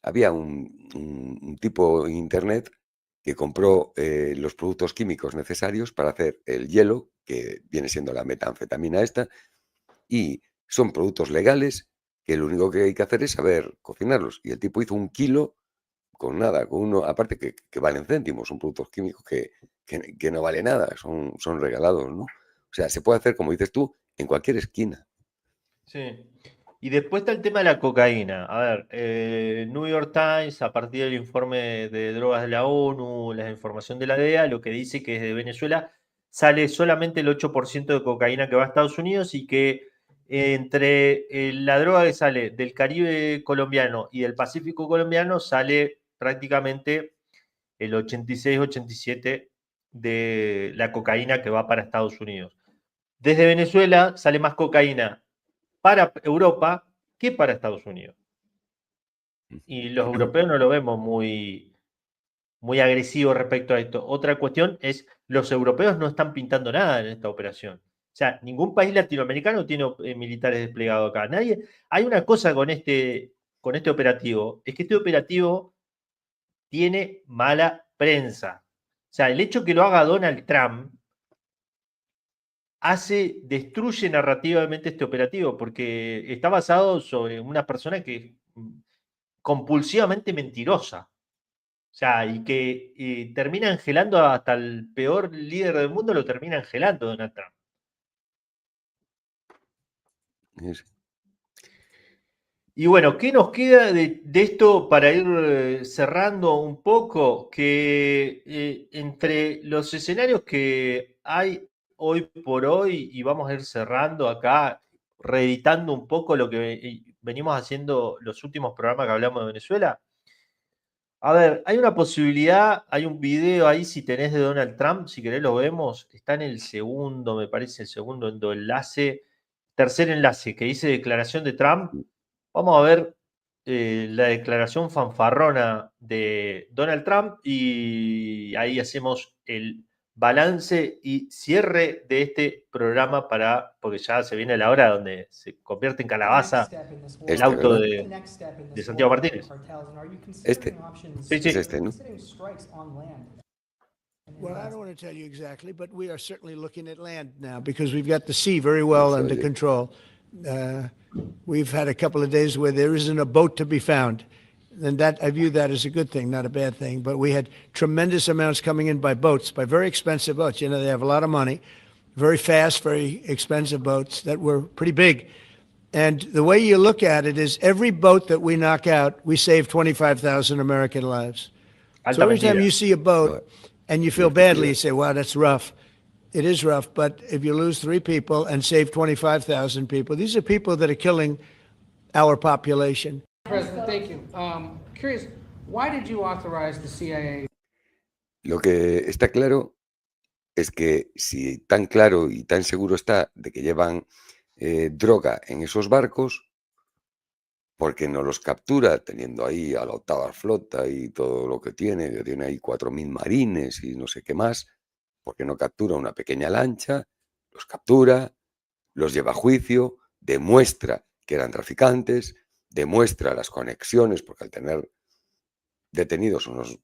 [SPEAKER 2] había un tipo en internet que compró los productos químicos necesarios para hacer el hielo, que viene siendo la metanfetamina esta, y son productos legales que lo único que hay que hacer es saber cocinarlos. Y el tipo hizo 1 kilo con nada, con uno, aparte que valen céntimos, son productos químicos que no vale nada, son regalados, ¿no? O sea, se puede hacer, como dices tú, en cualquier esquina.
[SPEAKER 1] Sí. Y después está el tema de la cocaína. A ver, New York Times, a partir del informe de drogas de la ONU, la información de la DEA, lo que dice que desde Venezuela sale solamente el 8% de cocaína que va a Estados Unidos y que entre la droga que sale del Caribe colombiano y del Pacífico colombiano sale prácticamente el 86-87 de la cocaína que va para Estados Unidos. Desde Venezuela sale más cocaína para Europa que para Estados Unidos. Y los europeos no lo vemos muy, muy agresivos respecto a esto. Otra cuestión es, los europeos no están pintando nada en esta operación. O sea, ningún país latinoamericano tiene militares desplegados acá. Nadie. Hay una cosa con este operativo, es que este operativo tiene mala prensa. O sea, el hecho que lo haga Donald Trump destruye narrativamente este operativo, porque está basado sobre una persona que es compulsivamente mentirosa. O sea, y que termina angelando hasta el peor líder del mundo, lo termina angelando Donald Trump.
[SPEAKER 2] Es-
[SPEAKER 1] Y bueno, ¿qué nos queda de esto para ir cerrando un poco? Que entre los escenarios que hay hoy por hoy, y vamos a ir cerrando acá, reeditando un poco lo que venimos haciendo los últimos programas que hablamos de Venezuela. A ver, hay una posibilidad, hay un video ahí, si tenés de Donald Trump, si querés lo vemos, está en el segundo, me parece, el segundo enlace, tercer enlace, que dice declaración de Trump. Vamos a ver la declaración fanfarrona de Donald Trump y ahí hacemos el balance y cierre de este programa porque ya se viene la hora donde se convierte en calabaza el auto
[SPEAKER 2] ¿verdad?
[SPEAKER 1] de Santiago Martínez.
[SPEAKER 2] Este,
[SPEAKER 1] Sí,
[SPEAKER 2] es
[SPEAKER 1] sí.
[SPEAKER 2] ¿no?
[SPEAKER 3] Well, I don't want to tell you exactly, but we are certainly looking at land now because we've got the sea very well under control. We've had a couple of days where there isn't a boat to be found. And that I view that as a good thing, not a bad thing. But we had tremendous amounts coming in by boats, by very expensive boats. You know, they have a lot of money, very fast, very expensive boats that were pretty big. And the way you look at it is every boat that we knock out, we save 25,000 American lives. So every time you see a boat and you feel badly, you say, wow, that's rough. It is rough, but if you lose 3 people and save 25,000 people, these are people that are killing our population.
[SPEAKER 4] President, thank you. Curious, why did you authorize the CIA?
[SPEAKER 2] Lo que está claro es que si tan claro y tan seguro está de que llevan droga en esos barcos, porque no los captura teniendo ahí a la 8ª flota y todo lo que tiene ahí 4.000 marines y no sé qué más, porque no captura una pequeña lancha, los captura, los lleva a juicio, demuestra que eran traficantes, demuestra las conexiones, porque al tener detenidos unos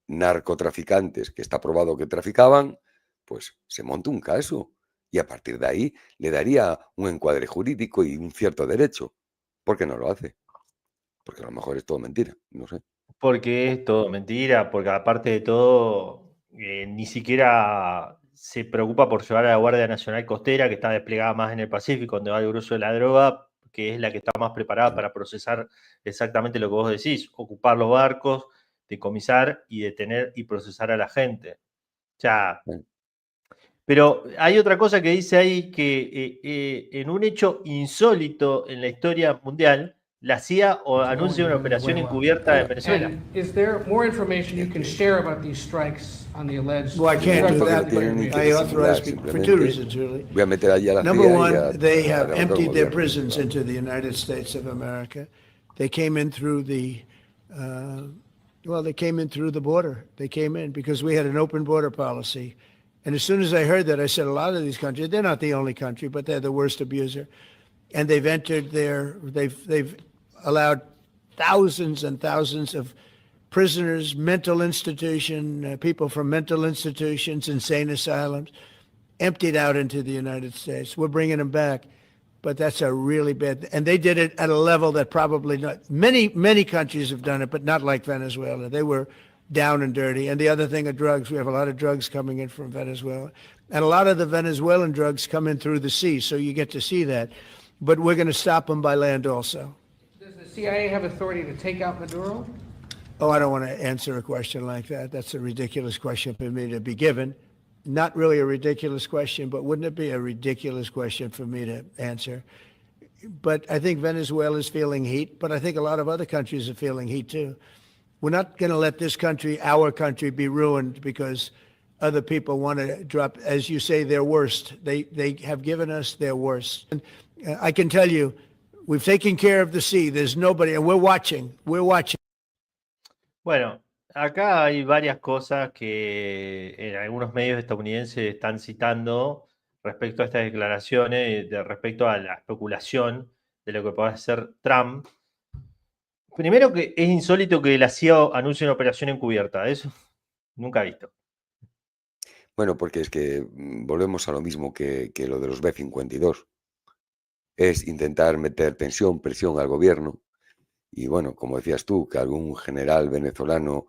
[SPEAKER 2] narcotraficantes que está probado que traficaban, pues se monta un caso y a partir de ahí le daría un encuadre jurídico y un cierto derecho. ¿Por qué no lo hace? Porque a lo mejor es todo mentira, no sé.
[SPEAKER 1] Porque es todo mentira, porque aparte de todo, ni siquiera se preocupa por llevar a la Guardia Nacional Costera, que está desplegada más en el Pacífico, donde va el grueso de la droga, que es la que está más preparada para procesar exactamente lo que vos decís, ocupar los barcos, decomisar y detener y procesar a la gente. O sea, pero hay otra cosa que dice ahí que en un hecho insólito en la historia mundial, la CIA anuncia una operación encubierta en Venezuela.
[SPEAKER 4] And is there more information you can share about these strikes on the alleged?
[SPEAKER 3] Well, I can't do
[SPEAKER 2] Porque no
[SPEAKER 3] that,
[SPEAKER 2] tienen ni
[SPEAKER 3] but
[SPEAKER 2] que
[SPEAKER 3] I
[SPEAKER 2] disimular,
[SPEAKER 3] authorize people for 2
[SPEAKER 2] simplemente
[SPEAKER 3] reasons, really.
[SPEAKER 2] voy a meter allí a la
[SPEAKER 3] Number
[SPEAKER 2] CIA y a
[SPEAKER 3] one, they have
[SPEAKER 2] derrocar al
[SPEAKER 3] emptied their
[SPEAKER 2] gobierno.
[SPEAKER 3] prisons into the United States of America. They came in through the, they came in through the border. They came in because we had an open border policy. And as soon as I heard that, I said, a lot of these countries, they're not the only country, but they're the worst abuser. And they've entered they've allowed thousands and thousands of prisoners, mental institution, people from mental institutions, insane asylums, emptied out into the United States. We're bringing them back. but that's a really bad, and they did it at a level that probably not, many countries have done it, but not like Venezuela. They were down and dirty. And the other thing are drugs. We have a lot of drugs coming in from Venezuela. And a lot of the Venezuelan drugs come in through the sea, so you get to see that. But we're going to stop them by land also.
[SPEAKER 4] Does the CIA have authority to take out Maduro?
[SPEAKER 3] Oh, I don't want to answer a question like that. That's a ridiculous question for me to be given. Not really a ridiculous question, but wouldn't it be a ridiculous question for me to answer? But I think Venezuela is feeling heat, but I think a lot of other countries are feeling heat too. We're not going to let this country, our country, be ruined because other people want to drop, as you say, their worst. They have given us their worst. And I can tell you, we've taken care of the sea. There's nobody, and we're watching. We're watching.
[SPEAKER 1] Bueno, acá hay varias cosas que en algunos medios estadounidenses están citando respecto a estas declaraciones, respecto a la especulación de lo que puede hacer Trump. Primero que es insólito que la CIA anuncie una operación encubierta, eso nunca he visto.
[SPEAKER 2] Bueno, porque es que volvemos a lo mismo que lo de los B-52. Es intentar meter tensión, presión al gobierno. Y bueno, como decías tú, que algún general venezolano,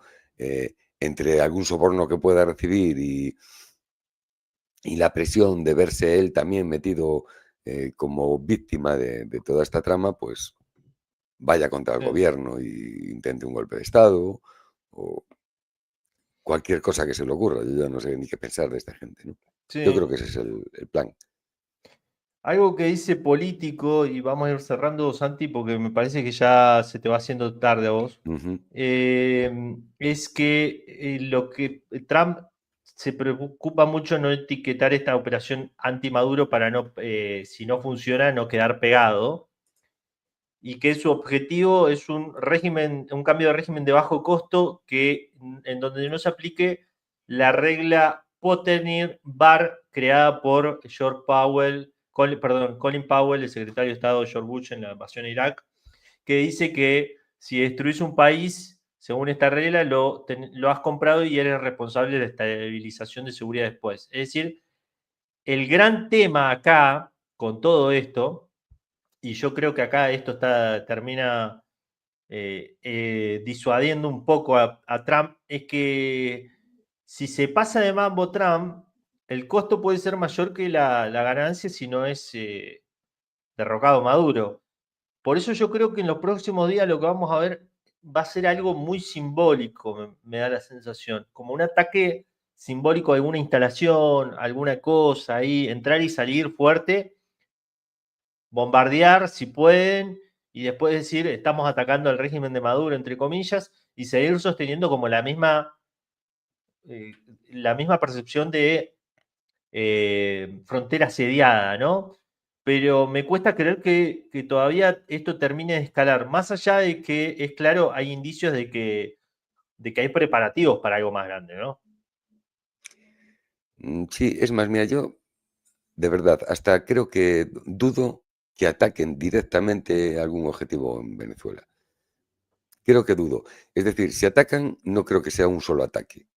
[SPEAKER 2] entre algún soborno que pueda recibir y la presión de verse él también metido como víctima de toda esta trama, pues vaya contra el gobierno e intente un golpe de Estado o cualquier cosa que se le ocurra. Yo ya no sé ni qué pensar de esta gente, ¿no?
[SPEAKER 1] Sí.
[SPEAKER 2] Yo creo que ese es el plan.
[SPEAKER 1] Algo que dice político, y vamos a ir cerrando, Santi, porque me parece que ya se te va haciendo tarde a vos, es que lo que Trump se preocupa mucho en no etiquetar esta operación anti-Maduro para no, si no funciona, no quedar pegado, y que su objetivo es un régimen, un cambio de régimen de bajo costo en donde no se aplique la regla Potemkin-Barr creada por Colin Powell, el secretario de Estado de George Bush en la invasión a Irak, que dice que si destruís un país, según esta regla, lo has comprado y eres responsable de la estabilización de seguridad después. Es decir, el gran tema acá, con todo esto, y yo creo que acá esto termina disuadiendo un poco a Trump, es que si se pasa de mambo Trump, el costo puede ser mayor que la ganancia si no es derrocado Maduro. Por eso yo creo que en los próximos días lo que vamos a ver va a ser algo muy simbólico, me da la sensación, como un ataque simbólico a alguna instalación, alguna cosa ahí, entrar y salir fuerte, bombardear si pueden, y después decir, estamos atacando al régimen de Maduro, entre comillas, y seguir sosteniendo como la misma percepción de frontera asediada, ¿no? Pero me cuesta creer que todavía esto termine de escalar, más allá de que, es claro, hay indicios de que hay preparativos para algo más grande, ¿no?
[SPEAKER 2] Sí, es más, mira, yo de verdad, hasta creo que dudo que ataquen directamente algún objetivo en Venezuela. Creo que dudo. Es decir, si atacan, no creo que sea un solo ataque.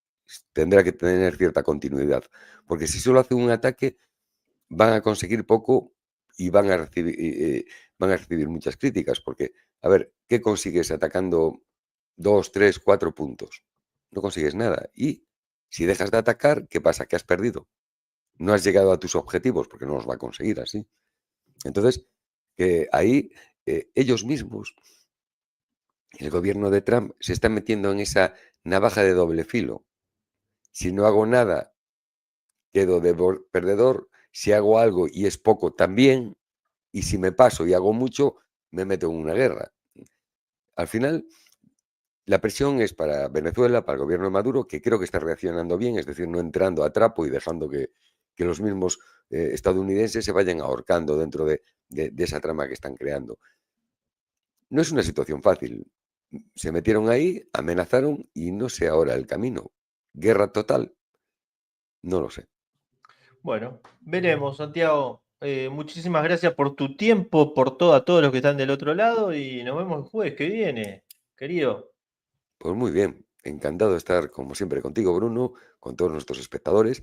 [SPEAKER 2] Tendrá que tener cierta continuidad. Porque si solo hacen un ataque, van a conseguir poco y van a recibir muchas críticas. Porque, a ver, ¿qué consigues atacando 2, 3, 4 puntos? No consigues nada. Y si dejas de atacar, ¿qué pasa? ¿Que has perdido? No has llegado a tus objetivos porque no los va a conseguir así. Entonces, ahí ellos mismos, el gobierno de Trump, se está metiendo en esa navaja de doble filo. Si no hago nada, quedo de perdedor. Si hago algo y es poco, también. Y si me paso y hago mucho, me meto en una guerra. Al final, la presión es para Venezuela, para el gobierno de Maduro, que creo que está reaccionando bien, es decir, no entrando a trapo y dejando que los mismos estadounidenses se vayan ahorcando dentro de esa trama que están creando. No es una situación fácil. Se metieron ahí, amenazaron y no sé ahora el camino. ¿Guerra total? No lo sé.
[SPEAKER 1] Bueno, veremos, Santiago. Muchísimas gracias por tu tiempo, por a todos los que están del otro lado y nos vemos el jueves que viene, querido.
[SPEAKER 2] Pues muy bien, encantado de estar como siempre contigo, Bruno, con todos nuestros espectadores.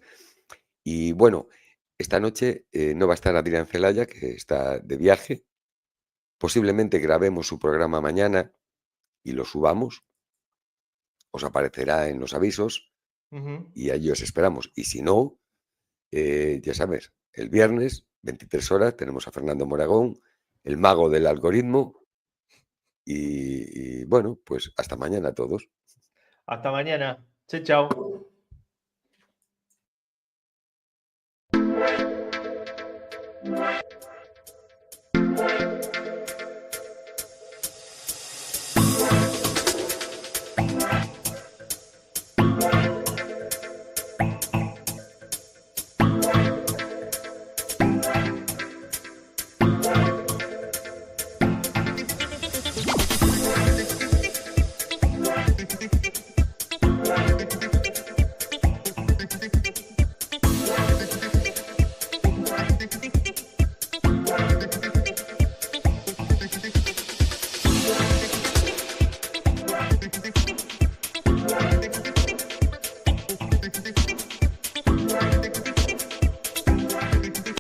[SPEAKER 2] Y bueno, esta noche no va a estar Adrián Celaya, que está de viaje. Posiblemente grabemos su programa mañana y lo subamos. Os aparecerá en los avisos y allí os esperamos. Y si no, ya sabes, el viernes, 23 horas, tenemos a Fernando Moragón, el mago del algoritmo. Y bueno, pues hasta mañana a todos.
[SPEAKER 1] Hasta mañana. Chao, chao.